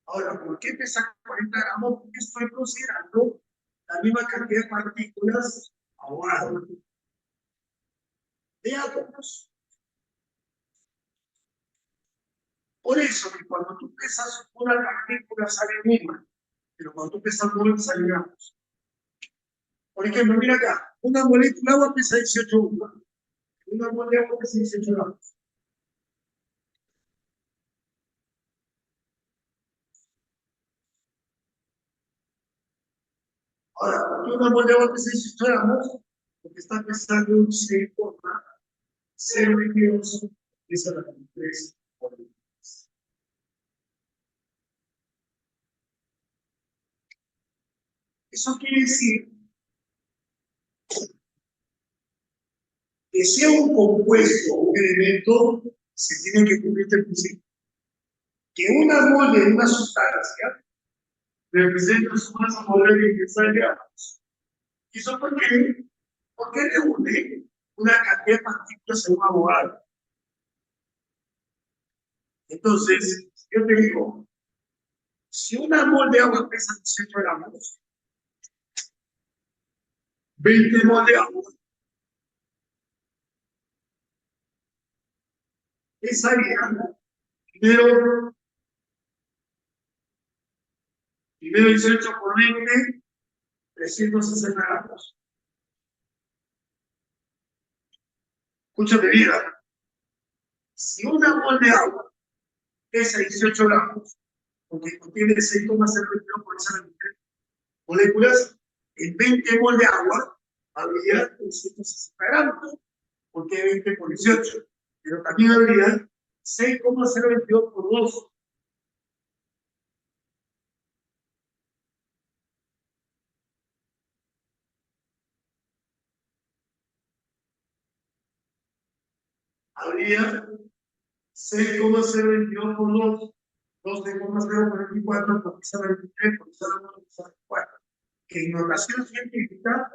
ahora, ¿por qué pesa 40 gramos? Porque estoy considerando la misma cantidad de partículas ahora de átomos. Por eso que cuando tú pesas una partícula sale una, pero cuando tú pesas mol sale gramos. Por ejemplo, mira acá, una molécula de agua pesa 18 gramos, una molécula de agua pesa 18 gramos. Ahora, ¿por qué una molécula de agua pesa 18 gramos? Porque está pesando un 6,022 pesa la 3 por el. Eso quiere decir que sea un compuesto o un elemento, se tiene que cumplir este principio. Que una mol de una sustancia representa su masa molar universal de átomos. ¿Y eso por qué? Porque reúne una cantidad de partículas en un abogado. Entonces, yo te digo, si una mol de agua pesa 18 gramos, 20 mol de agua pesaría primero 18 por 20, 360 gramos. Escúchame, vida. Si una mol de agua pesa 18 gramos, porque contiene 6,022 por esa moléculas, en 20 mol de agua habría 360 gramos, porque 20 por 18, pero también habría 6,022 por 2. Habría 6,022 por 2, 12,044 por esa 23, por esa 24, que en notación científica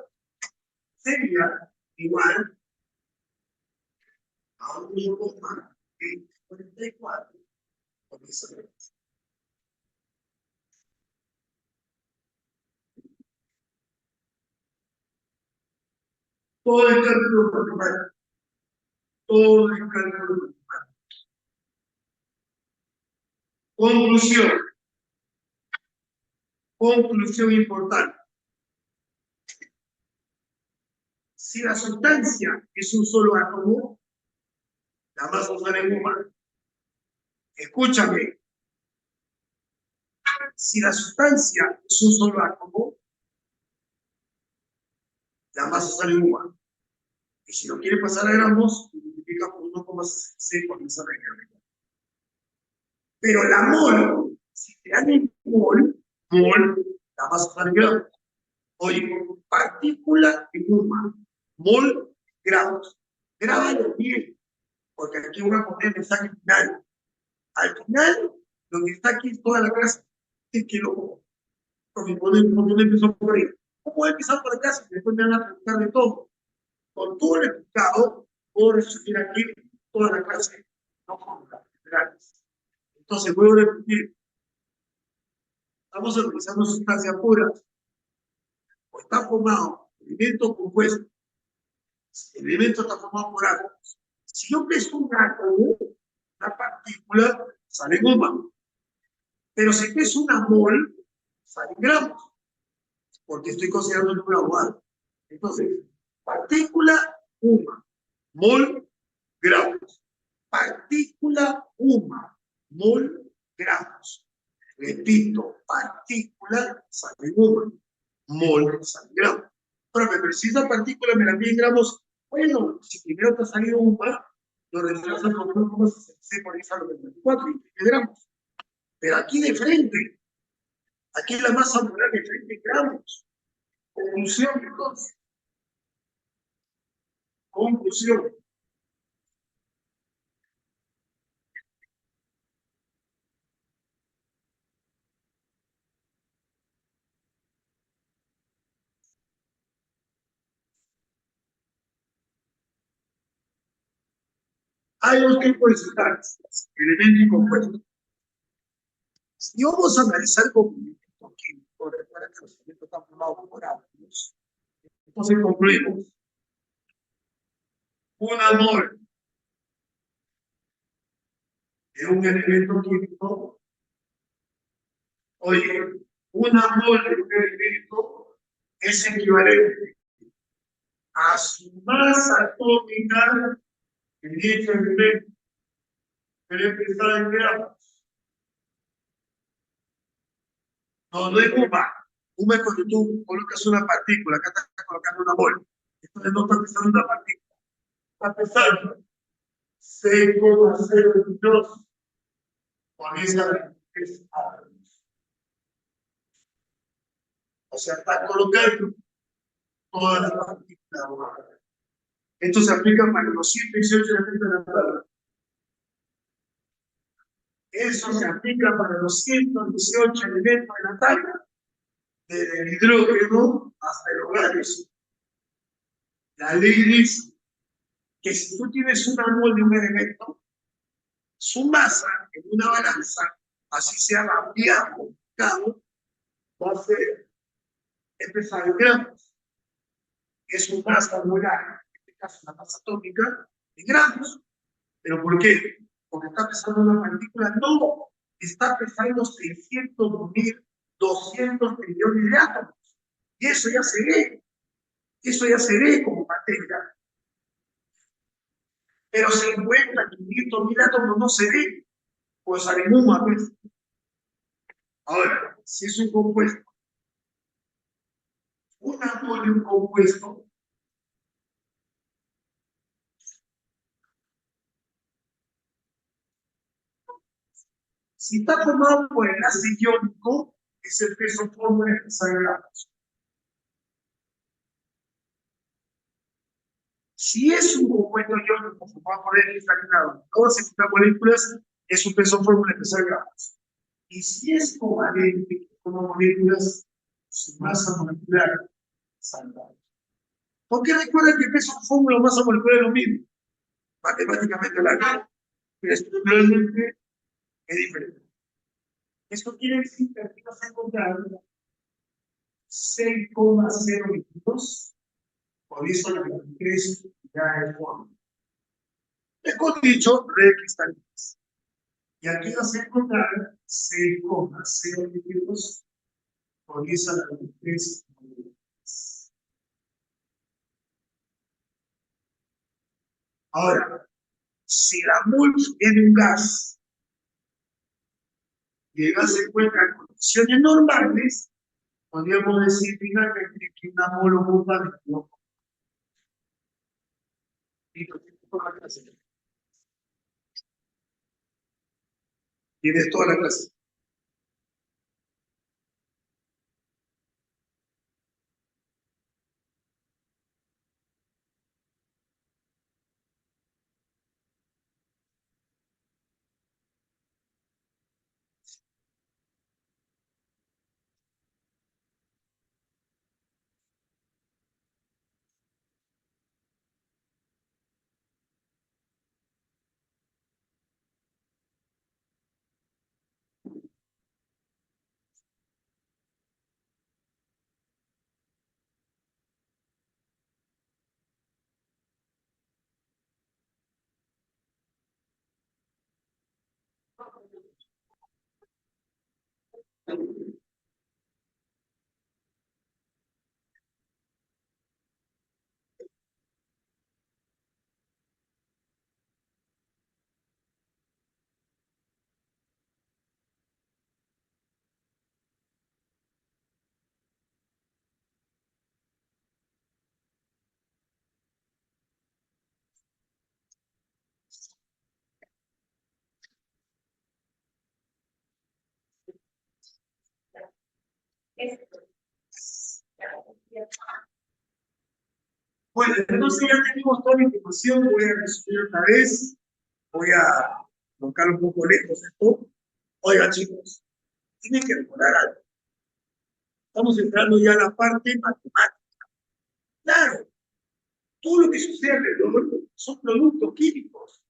sería igual a 1,44 por esa 23. Todo el cálculo matemático, todo el cálculo matemático. Conclusión, conclusión importante. Si la sustancia es un solo átomo, la masa sale en humana. Escúchame, si la sustancia es un solo átomo, la masa sale en humana. Y si lo quiere pasar a gramos, multiplica por 1,6 por esa regla. Pero la mol, si te dan en mol, la masa sale en gramos. Oye, partícula en humana, mol, gramos. Grábalo bien, porque aquí voy a poner el mensaje final. Al final, lo que está aquí es toda la clase. Es que porque no empezó por ahí. ¿Cómo voy a empezar por acá si después me van a preguntar de todo? Con todo el explicado, puedo resumir aquí toda la clase, no con las generales. Entonces, voy a repetir. Estamos analizando sustancia pura, o está formado elemento compuesto. El elemento está formado por átomos. Si yo peso un átomo, una partícula, sale goma. Pero si peso una mol, sale gramos, porque estoy considerando el número gradual. Entonces, partícula, goma, mol, gramos. Partícula, goma, mol, gramos. Repito, partícula, sale goma, mol, sale gramos. Pero si esa partícula me la mide en gramos, bueno, si primero te ha salido goma, lo reemplazas por 1,66 por ahí sale 24 y gramos. Pero aquí de frente, aquí la masa molar de frente en gramos. Conclusión, entonces. Conclusión. Hay dos tipos de sustancias, elemento y compuesto. Si vamos a analizar el movimiento químico, recuerda que los elementos están formados por átomos. Entonces concluimos. Un amor de un elemento químico, oye, un amor de un elemento es equivalente a su masa atómica en dicho elemento, pero empezar en gramos. No, no es goma. Goma es cuando tú colocas una partícula, acá estás colocando una bola. Entonces no estás pesando una partícula. Estás pesando 6,022 con esa es átomos. O sea, estás colocando todas las partículas. Esto se aplica para los 118 elementos de la tabla. Eso se aplica para los 118 elementos de la tabla, desde el hidrógeno hasta el oxígeno. La ley dice que si tú tienes una mol de un elemento, su masa en una balanza, así sea ampliado, va a ser empezar en gramos. Es su masa molar, en este caso la masa atómica, en gramos. ¿Pero por qué? Porque está pesando una partícula. No, está pesando 600.200 millones de átomos. Y eso ya se ve. Eso ya se ve como materia. Pero 50, 500.000 átomos no se ve. Pues a ninguna vez. Ahora, si es un compuesto, un átomo de un compuesto, si está formado por enlace iónico, es el peso fórmula de gramos. Si es un compuesto iónico formado por X grado, todas estas moléculas, es un peso fórmula de gramos. Y si es covalente como moléculas, su masa molecular salva. Porque recuerden que peso fórmula o masa molecular es lo mismo. Matemáticamente la pero estructuralmente es diferente. Esto quiere decir que aquí vas a encontrar 6,022, por eso la 23 ya es fórmula. Mejor dicho, recristalinas. Y aquí vas a encontrar 6,022 por esa la 23. Ahora, si la mol tiene un gas y el gas se encuentra en condiciones normales, podríamos decir finalmente que una mol ocupa 22. Tienes toda la clase. Bueno, entonces ya tenemos toda la información. Voy a resumir otra vez. Voy a colocar un poco lejos esto. Oiga, chicos, tienen que recordar algo. Estamos entrando ya a la parte matemática. Claro, todo lo que sucede alrededor son productos químicos.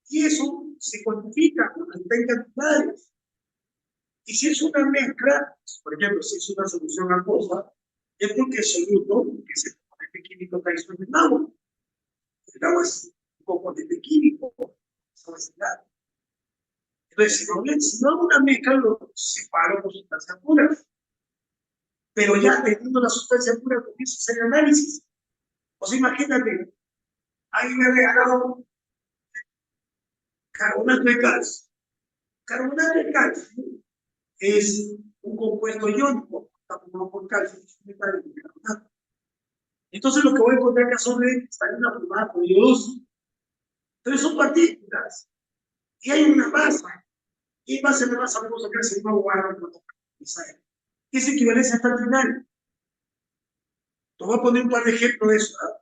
Y eso se cuantifica con cantidades. Y si es una mezcla, por ejemplo, si es una solución acuosa, es porque el soluto, que es el componente químico está disuelto en agua. El agua es un componente químico. Entonces, si no hago una mezcla, lo separo por sustancias puras. Pero ya teniendo la sustancia pura, comienzo a hacer el análisis. O sea, imagínate, ahí me ha regalado carbonato de calcio. Carbonato de calcio es un compuesto iónico, está formado por calcio, es un metal de carbonato. Entonces lo que voy a encontrar acá son están formadas por iodoso. Entonces son partículas. Y hay una masa. Y en base a la masa vamos a sacar si no guarda ¿qué es equivalencia hasta el final? Te voy a poner un par de ejemplos de eso. ¿Ah?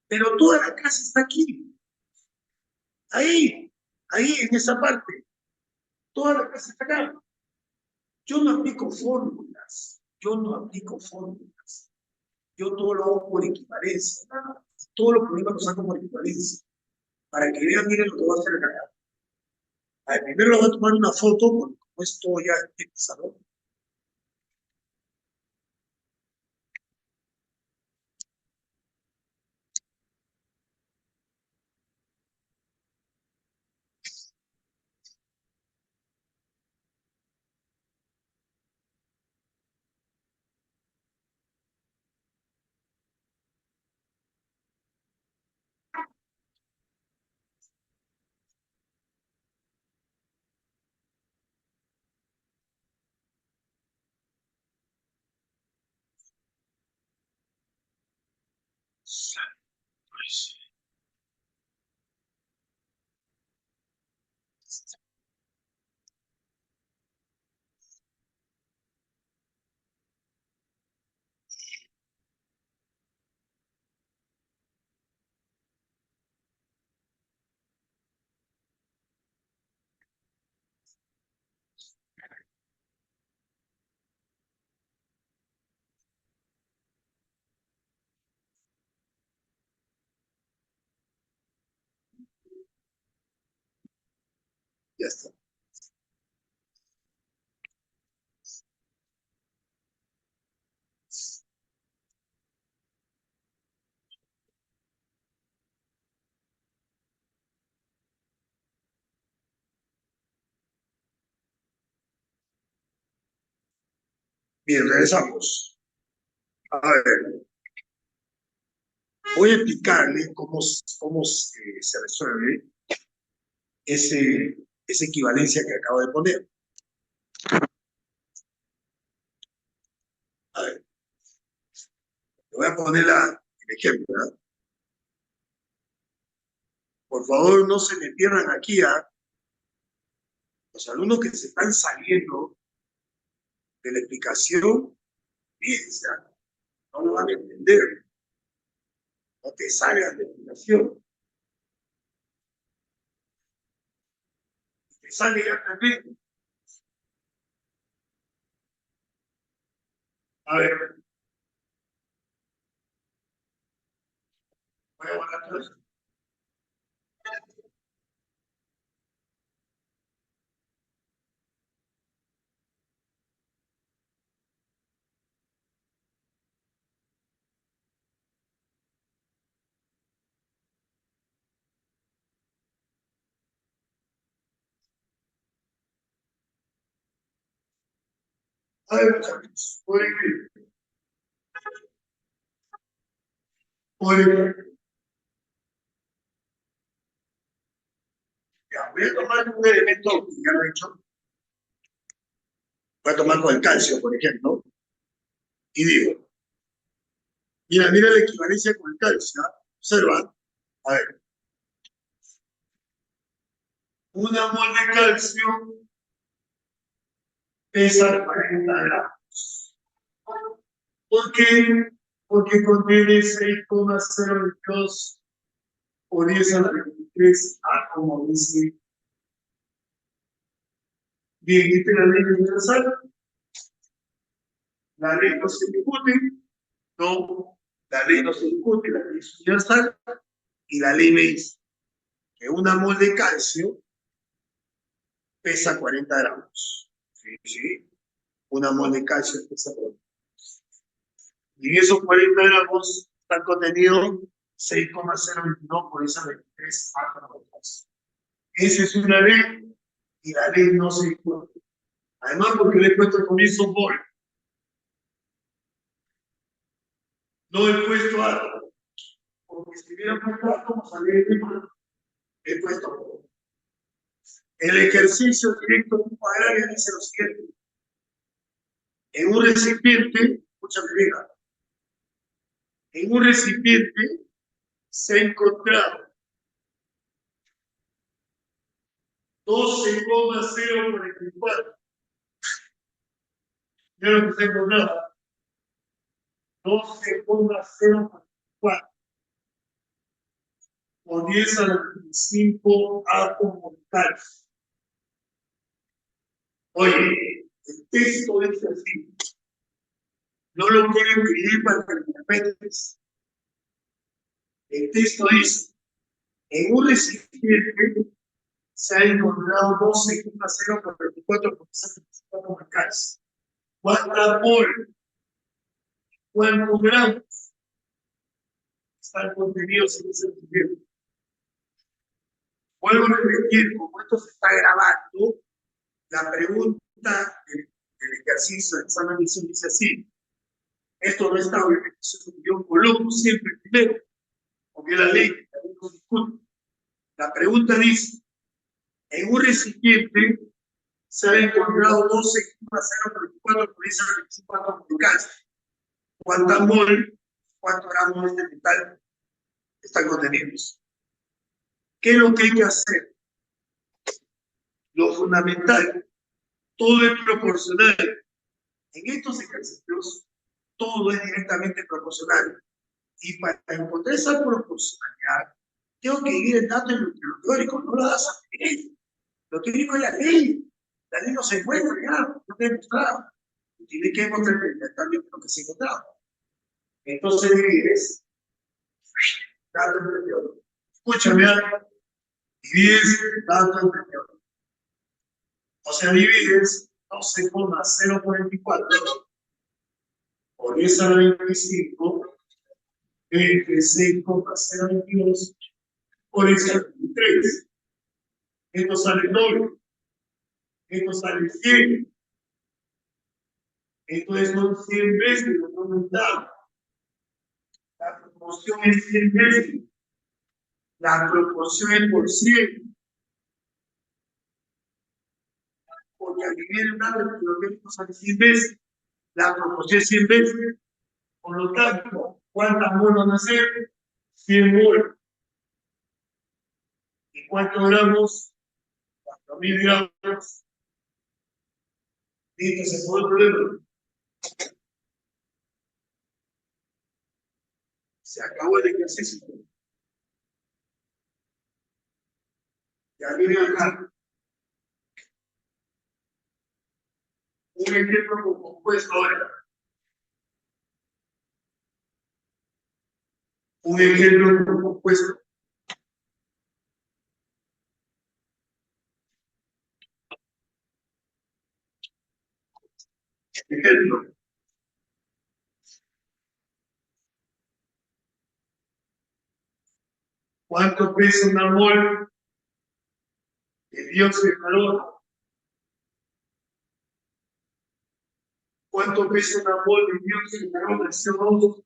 Pero toda la clase está aquí. Ahí, en esa parte. Toda la clase está acá. Yo no aplico fórmulas. Yo no aplico fórmulas. Yo todo lo hago por equivalencia. ¿No? Todos los problemas los hago por equivalencia. Para que vean, miren lo que voy a hacer acá. A ver, primero le voy a tomar una foto, porque como esto ya empieza, ¿no? Ya está. Bien, regresamos. A ver, voy a explicarle cómo se resuelve esa equivalencia que acabo de poner. A ver, le voy a poner el ejemplo. ¿Eh? Por favor, no se me pierdan aquí a los alumnos que se están saliendo de la explicación. Fíjense, no lo van a entender. No te salgas de la explicación. Te sale ya también. A ver, voy a guardar todo esto. A ver, muchachos, por ejemplo, ya, voy a tomar un elemento que ya lo he hecho. Voy a tomar con el calcio, por ejemplo, y digo, mira la equivalencia con el calcio. Observa, a ver, una mol de calcio pesa 40 gramos. ¿Por qué? Porque contiene 6,02 por 10 a la 23 como dice. Bien, esta es la ley universal. La ley no se discute, no, la ley no se discute, la ley es universal, y la ley me dice que una mol de calcio pesa 40 gramos. Sí, sí, una mol de calcio pesa 40 gramos. Y en esos 40 gramos están contenidos 6,022 por esa 23 átomos. Esa es una ley y la ley no se discute. Además, porque le he puesto el comienzo mol. No he puesto átomo. Porque si hubiera puesto átomo, salía el tema. He puesto mol. El ejercicio directo de un cuadrado dice lo siguiente. En un recipiente, escúchame bien, en un recipiente se ha encontrado 12,044. Yo lo que se ha encontrado, 12,044 por 10 a la 25 átomos de calcio. Oye, el texto dice así. No lo quiero escribir para que lo interpretes. El texto dice, en un recipiente se ha encontrado 12,044 por 10 a la 25 átomos de calcio. ¿Cuántas mol? ¿Cuántos gramos están contenidos en ese recipiente? Vuelvo a repetir, como esto se está grabando, la pregunta del ejercicio del examen de admisión dice así. Esto no está obviamente, yo coloco siempre primero, porque la ley también no discute. La pregunta dice, en un recipiente se ha encontrado 12,034 por esa 25 átomos de calcio. ¿Cuántas mol, cuántos gramos de metal están contenidos? ¿Qué es lo que hay que hacer? Lo fundamental, todo es proporcional. En estos ejercicios, todo es directamente proporcional. Y para encontrar esa proporcionalidad, tengo que ir el dato en lo teórico, no lo das a ley. Lo teórico es la ley. La ley no se encuentra ya, no te he mostrado. Tiene que encontrar también lo que se ha encontrado. Entonces divides dato entre teórico. Escúchame, divides dato entre teórico. O sea, divides 12,044 por 10 a la 25 entre 6,022 por 10 a la 23. Esto sale doble. Esto sale 100. Entonces son 100 veces lo que aumentamos. La proporción es 100 veces. La proporción es por 100. Porque al nivel de un dato kilométrico sale 100 veces. La proporción es 100 veces. Por lo tanto, ¿cuántas mol van a ser? 100 mol. ¿Y cuántos gramos? 4.000 gramos. Listo, se fue el problema. Se acabó el ejercicio. Ya viene acá. Un ejemplo compuesto ahora. Un ejemplo compuesto. Ejemplo. ¿Cuánto pesa una mol de dióxido de carbono? ¿Cuánto pesa una mol de dióxido de carbono de CO2?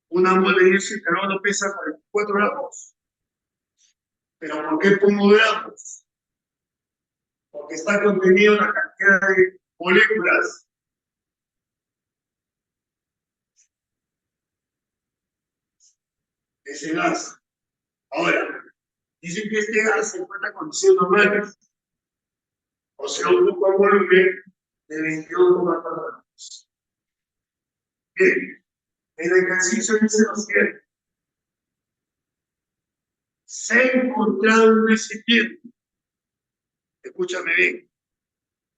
Una mol de dióxido de carbono pesa 44 gramos. ¿Pero por qué pongo gramos? Porque está contenido una cantidad de moléculas de ese gas. Ahora, dicen que este gas se encuentra en condiciones normales, o sea, ocupa un volumen de 22,4 gramos. Bien, el ejercicio dice lo siguiente: se ha encontrado un recipiente, escúchame bien,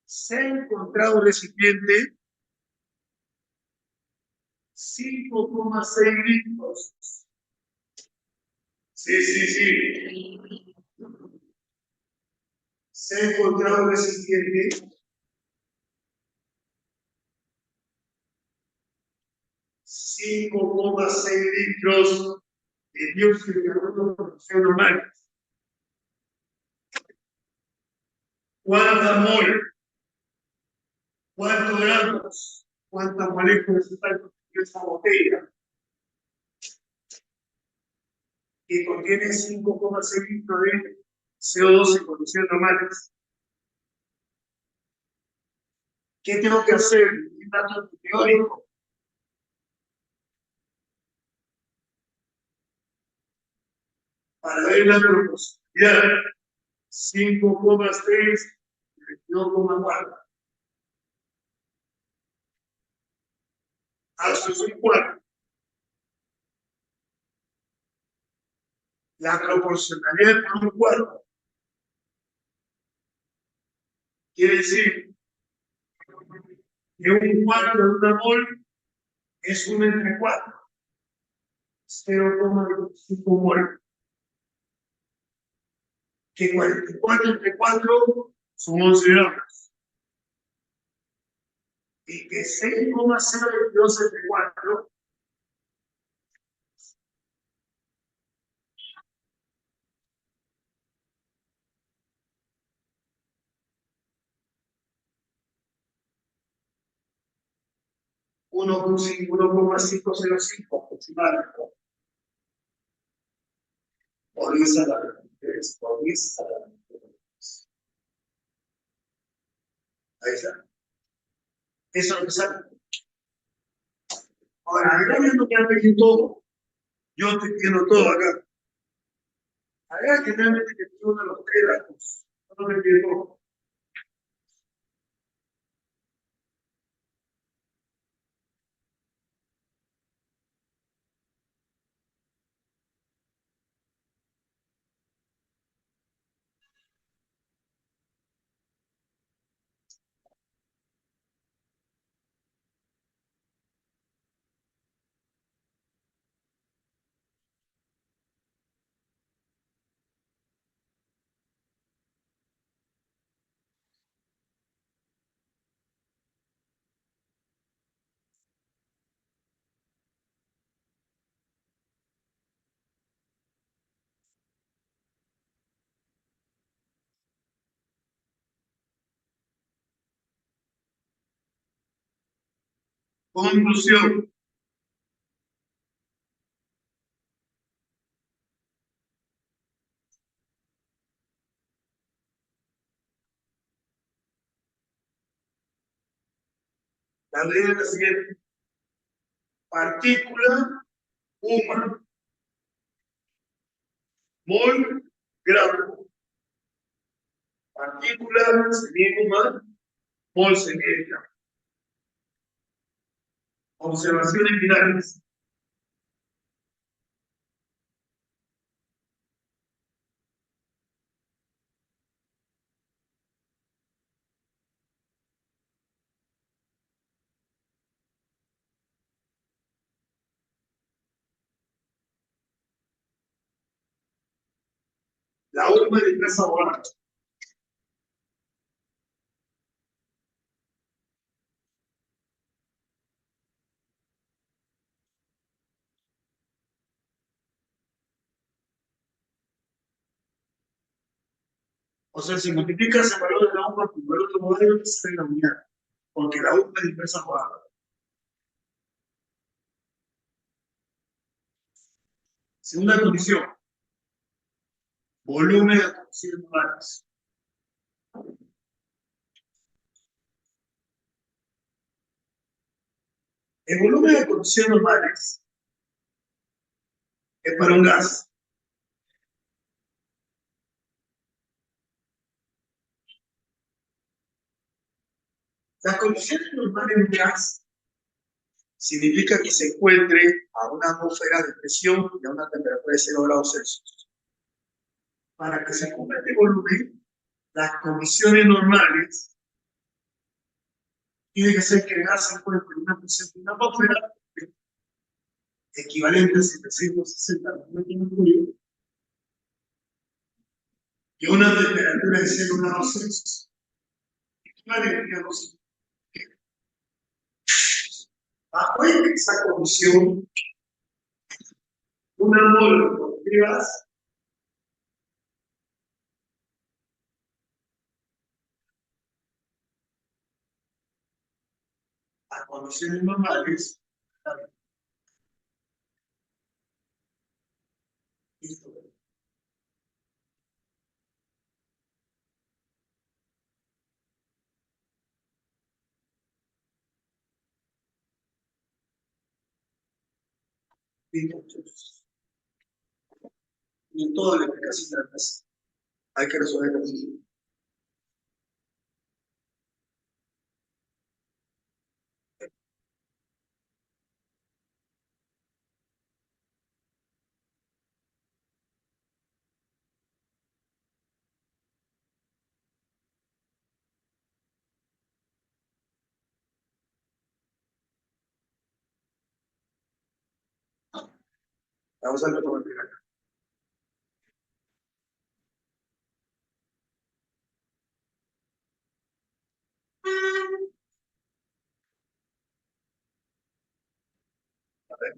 se ha encontrado un recipiente 5,6 litros. Sí, sí, sí. Se ha encontrado un recipiente 5,6 litros de dióxido de carbono de producción normal. ¿Cuánta mol? ¿Cuántos gramos? ¿Cuántas moléculas están en esa botella? Que contiene 5,6 litros de CO2 en condiciones normales. ¿Qué tengo que hacer? Un dato teórico. Para ver la proporcionalidad, 5,6 y 22,4. Eso son 4. La proporcionalidad por un cuarto quiere decir que un cuarto de una mol es 1 entre 4, 0,25 mol. Que 44 entre 4 son 11 gramos. Y que 6,022 entre 4 1,505 aproximadamente. Por esa la repetición, por esa la repetición. Ahí está. Eso es lo que sale. Ahora, acá viendo que han pedido todo. Yo te entiendo todo acá. Acá generalmente te pido uno de los 3 datos. No te pido todo. Conclusión. La ley es la siguiente. Partícula, uma, mol, gramo. Partícula se mide uma, mol se mide gramo. Observaciones finales. La UMA de Casa Borracha. O sea, si multiplicas el valor de la U por el valor de modelo, te sale la unidad. Porque la U es inversa cuadrada. Segunda condición. Volumen de condiciones normales. El volumen de condiciones normales es para un gas. Las condiciones normales de un gas significa que se encuentre a una atmósfera de presión y a una temperatura de 0 grados Celsius. Para que se cumpla este volumen, las condiciones normales tiene que ser que el gas se encuentre en una presión de una atmósfera equivalente a 760 metros mercurio y una temperatura de 0 grados Celsius. Equivalente a 2. Bajo esa condición, una mol de gas a condiciones normales. Listo. Y en toda la explicación de la clase hay que resolver lo mismo. Vamos a ver cómo explicar. A ver.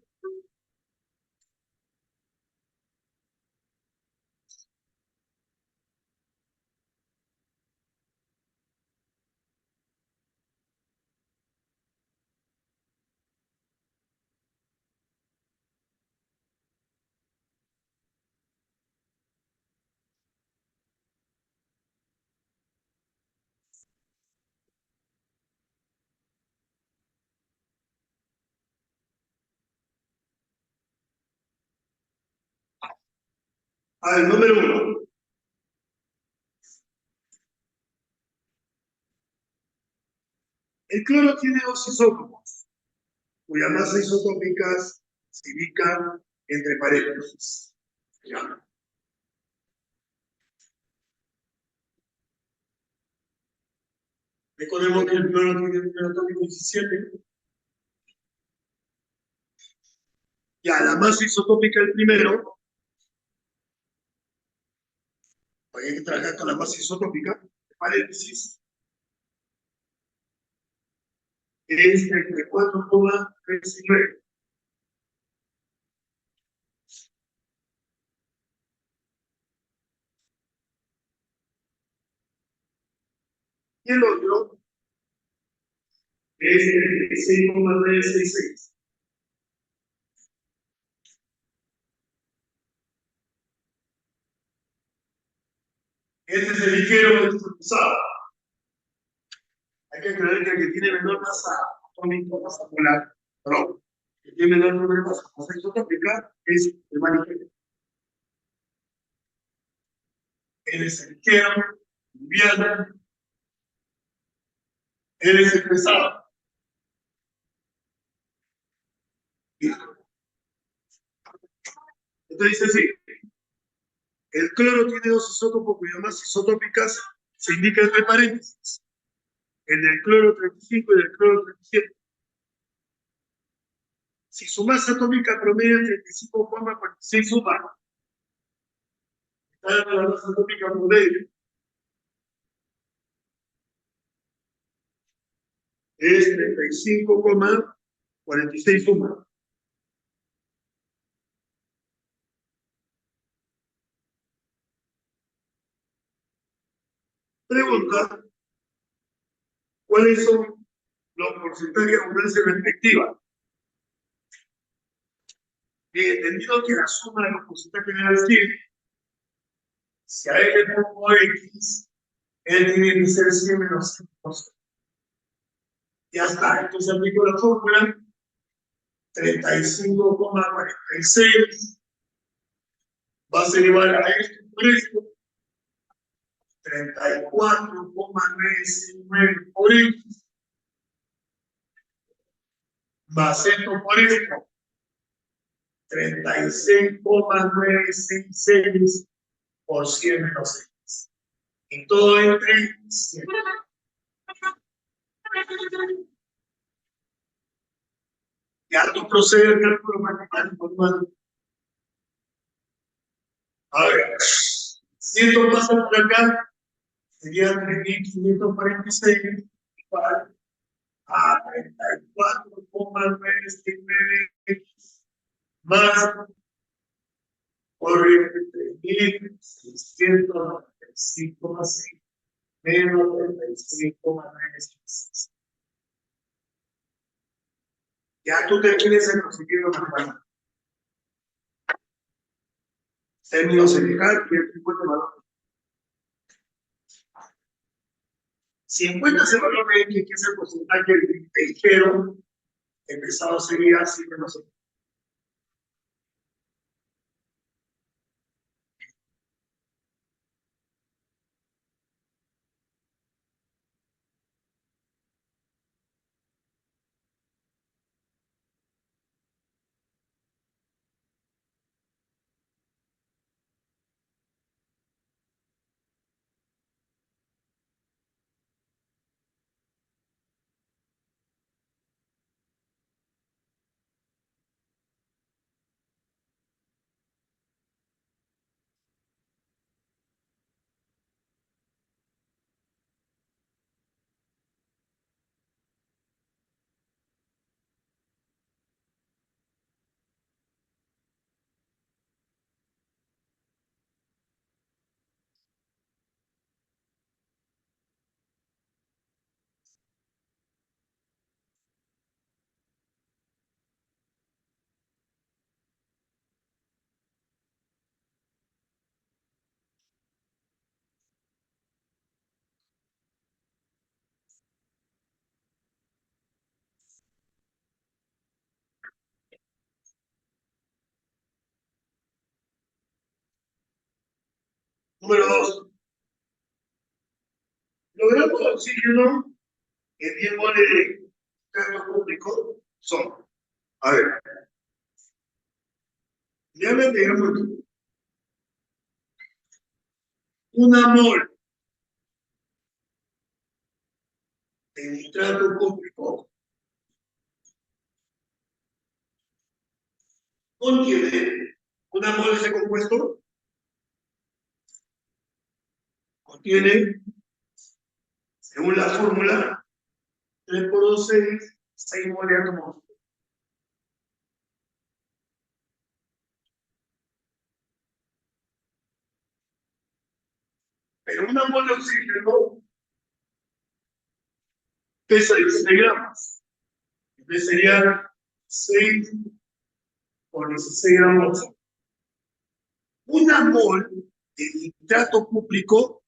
A ver, número 1. El cloro tiene dos isótopos, cuya masa isotópicas se indican entre paréntesis. ¿Ya? Recordemos que el cloro tiene un número atómico 17. Ya, la masa isotópica del primero, hay que trabajar con la masa isotópica, de paréntesis, es entre 4,39. Y el otro es entre 6,966. Este es el ligero que es usado. Hay que creer que el que tiene menor masa atómica, masa polar, no. El que tiene menor número de masa isotópica es el más ligero. Él es el ligero, liviano, él es el pesado. Entonces dice así, el cloro tiene dos isótopos cuyas masas isotópicas se indican entre paréntesis. El del cloro 35 y el del cloro 37. Si su masa atómica promedio es 35,46 suma, está dando la masa atómica promedio. Es 35,46 suma. ¿verdad? ¿Cuáles son los porcentajes de abundancia respectiva? Bien, entendido que la suma de los porcentajes debe decir, si a él le pongo X, él tiene que ser 100 menos 100%. Ya está, entonces aplico la fórmula 35,46 va a ser igual a esto por esto, 34,969 por X, más esto por esto, 36,966 por 100 menos X. Y todo entre 100. Ya tú procedes el cálculo matemático. A ver, si esto pasa por acá, sería 3.546 igual a 34,969 más corriente 3.695,6 menos 36,966. Ya tú termines el procedimiento matemático. Términos en dejar y el 50 valor. Si encuentras el valor de X, que es el porcentaje ligero, el pesado sería así menos X. Número 2. Logramos oxígeno en 10 moles de cargo público son. A ver. Ya me digamos una mol de nitrato público contiene una mol de ese compuesto, contiene, según la fórmula, 3 por 2, 6 moles de átomos. Pero una mol de oxígeno pesa 16 gramos. Entonces sería 6 por 16 gramos. Una mol de nitrato público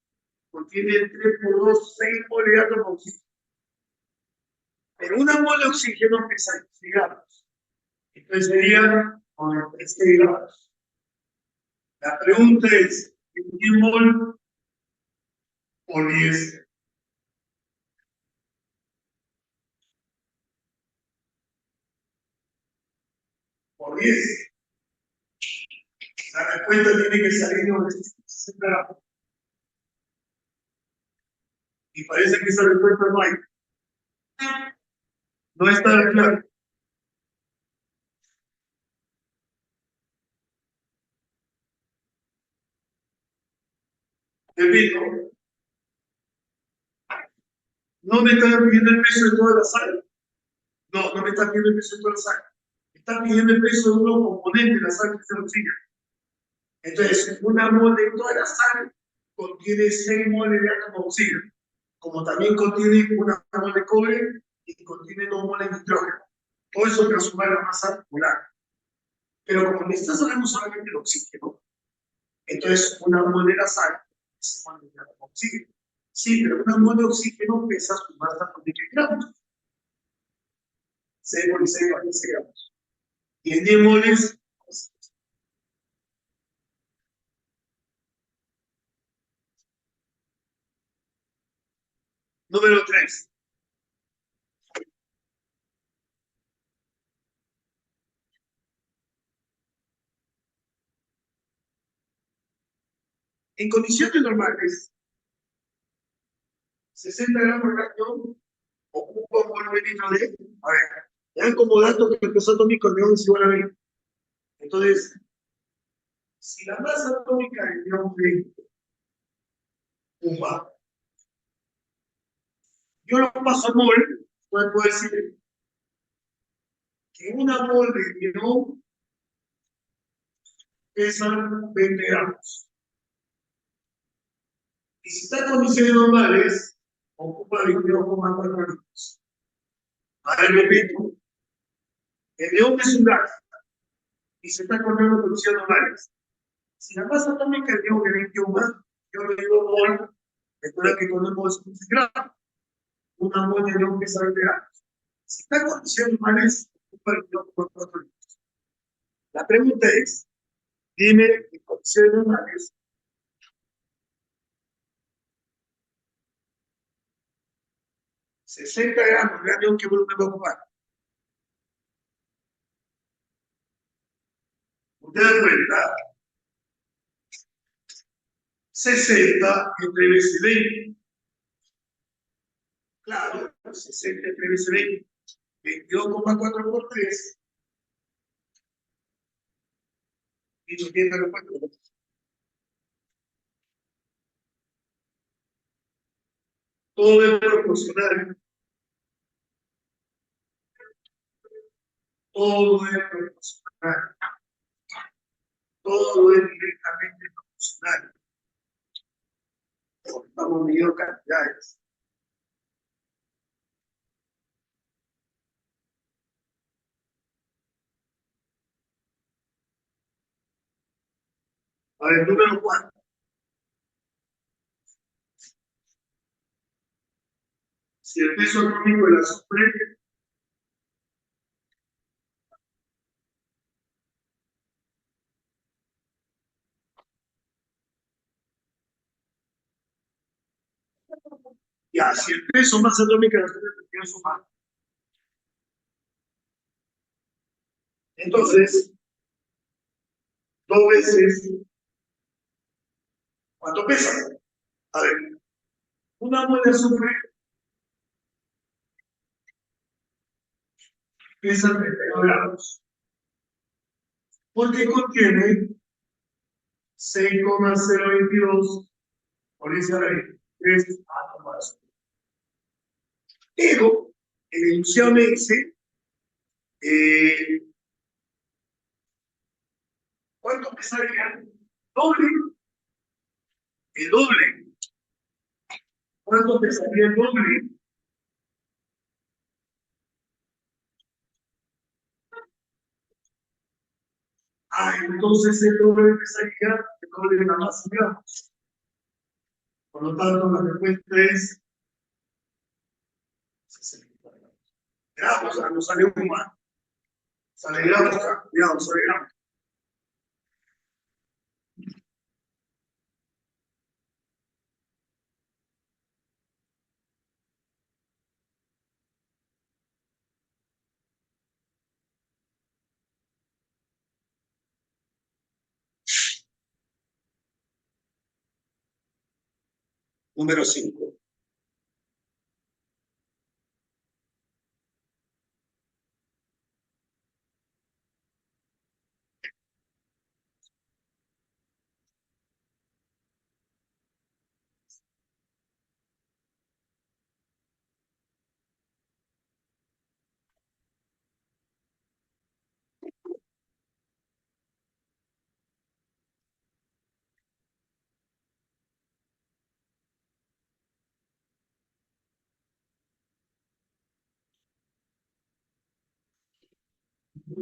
contiene 3 por 2, 6 moles de átomos de oxígeno. Pero una mol de oxígeno pesa 16 gramos. Entonces sería 96 gramos. La pregunta es, ¿qué mol por 10? Por 10. La respuesta tiene que salir de 60 gramos. Y parece que esa respuesta no hay. No está claro. Repito, no me están pidiendo el peso de toda la sal. No, no me están pidiendo el peso de toda la sal. Me están pidiendo el peso de unos componentes de la sal que se oxígeno. Entonces, una mol de toda la sal contiene 6 moles de átomos de oxígeno. como también contiene una mol de cobre y contiene 2 moles de nitrógeno. Todo eso transforma la masa molar. Pero como en esta sabemos solamente el oxígeno, entonces una mol de la sal se molekula con oxígeno. Sí, pero una mol de oxígeno pesa su masa con 10 gramos. 6 por 6 por 15 gramos. Y en 10 moles, número 3. En condiciones normales, 60 gramos de reacción ocupa un mol litro de. A ver, ya como dato que el peso atómico del neón es igual a 20. Entonces, si la masa atómica del neón es un, yo lo paso a mol, entonces puedo decir que una mol de neón pesa 20 gramos. Y si está en condiciones normales, ocupa 22,4 litros. A ver, repito, el neón es un gas y se está contando en condiciones normales. Si la masa atómica del neón es 21 más, yo le digo mol, recuerda que con un mol es 15 gramos. Una mol de neón pesa 20 gramos. Si está en condiciones normales, ocupa 22,4 litros. La pregunta es, dime en condiciones normales, 60 gramos de neón, ¿qué volumen va a ocupar? Usted da cuenta, 60 entre veces 20. Claro, 60 entre veces 20. 22,4 por 3. Y no tiene los 4. Todo es proporcional. Todo es proporcional. Todo es directamente proporcional. Estamos midiendo cantidades. A ver, número 4. Si el peso atómico de la azufre ya, si el peso más atómico de la azufre es sumar. Entonces, 2 veces, ¿cuánto pesa? A ver, una mol de azufre pesa 32 gramos, porque contiene 6,022 por esa ley, 3 átomos. Pero el enunciado me dice, eh, ¿cuánto pesaría? Doble, el doble. ¿Cuánto pesaría el doble? Entonces el doble pesaría el doble de la masa, digamos. Por lo tanto, la respuesta es 60 gramos. No sale un más. Sale gramos, cuidado, sale gramos. Número 5. A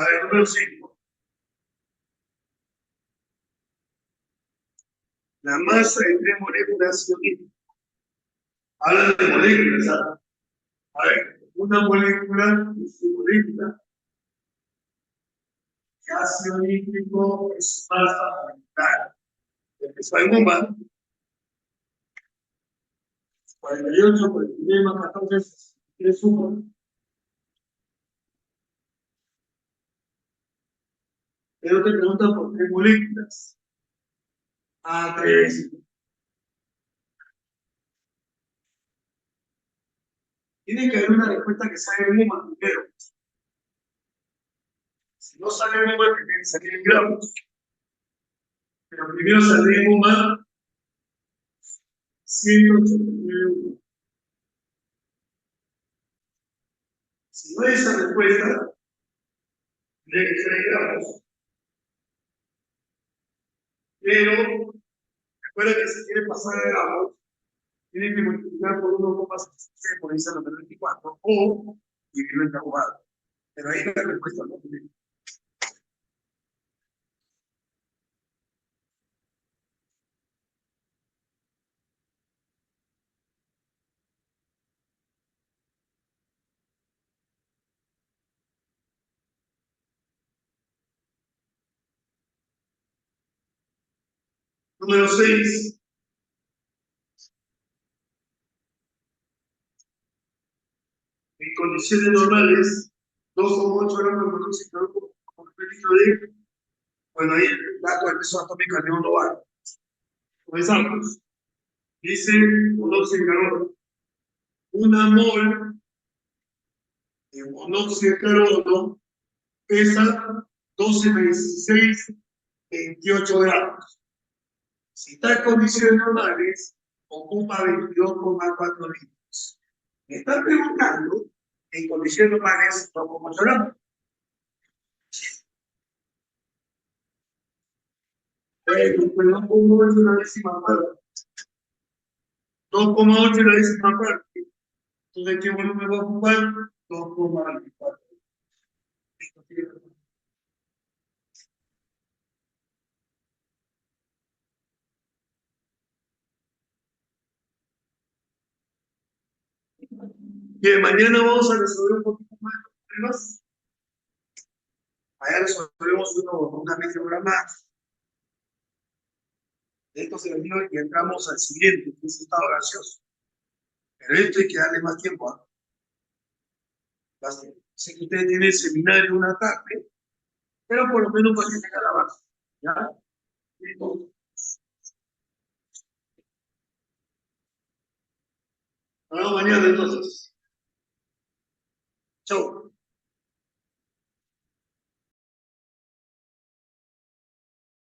ver, número 5. La masa de 3 moléculas se une. Habla de moléculas, ¿sabes? A ver, una molécula es una molécula. El ácido nítrico es masa molecular. Empezó en bomba. 48, 49 más 14, 3 1. Pero te preguntan por 3 moléculas. A 3. Tiene que haber una respuesta que salga en gramos primero. Si no sale en gramos, tiene que salir en gramos. Pero primero saldría en más 189. Si no hay esa respuesta, tiene que ser en gramos. Pero recuerda que si quiere pasar a gramos, tiene que multiplicar por 1,66 por esa número 24 o dividirlo en cuadrado. Pero ahí la respuesta no tiene. Número 6. En condiciones normales, 2,8 gramos de monóxido por litro de. Bueno, ahí el dato del peso atómico de neón no vale. Comenzamos. Dice monóxido de carbono. Una mol de monóxido de carbono pesa 12,16, 28 gramos. Si está en condiciones normales, ocupa 22,4 litros. Me están preguntando, en condiciones normales, 2,8 gramos. Bueno, pues 2,8 es la décima parte. 2,8 es la décima parte. Entonces, ¿qué volumen va a ocupar? 2,24. Bien, mañana vamos a resolver un poquito más de problemas. Mañana resolvemos una media hora más. Esto se venido y entramos al siguiente, que es estado gracioso. Pero esto hay que darle más tiempo. Más tiempo. Sé que ustedes tienen seminario una tarde, pero por lo menos para que tenga la base. ¿Ya? Listo. Nos vemos mañana entonces. Chau.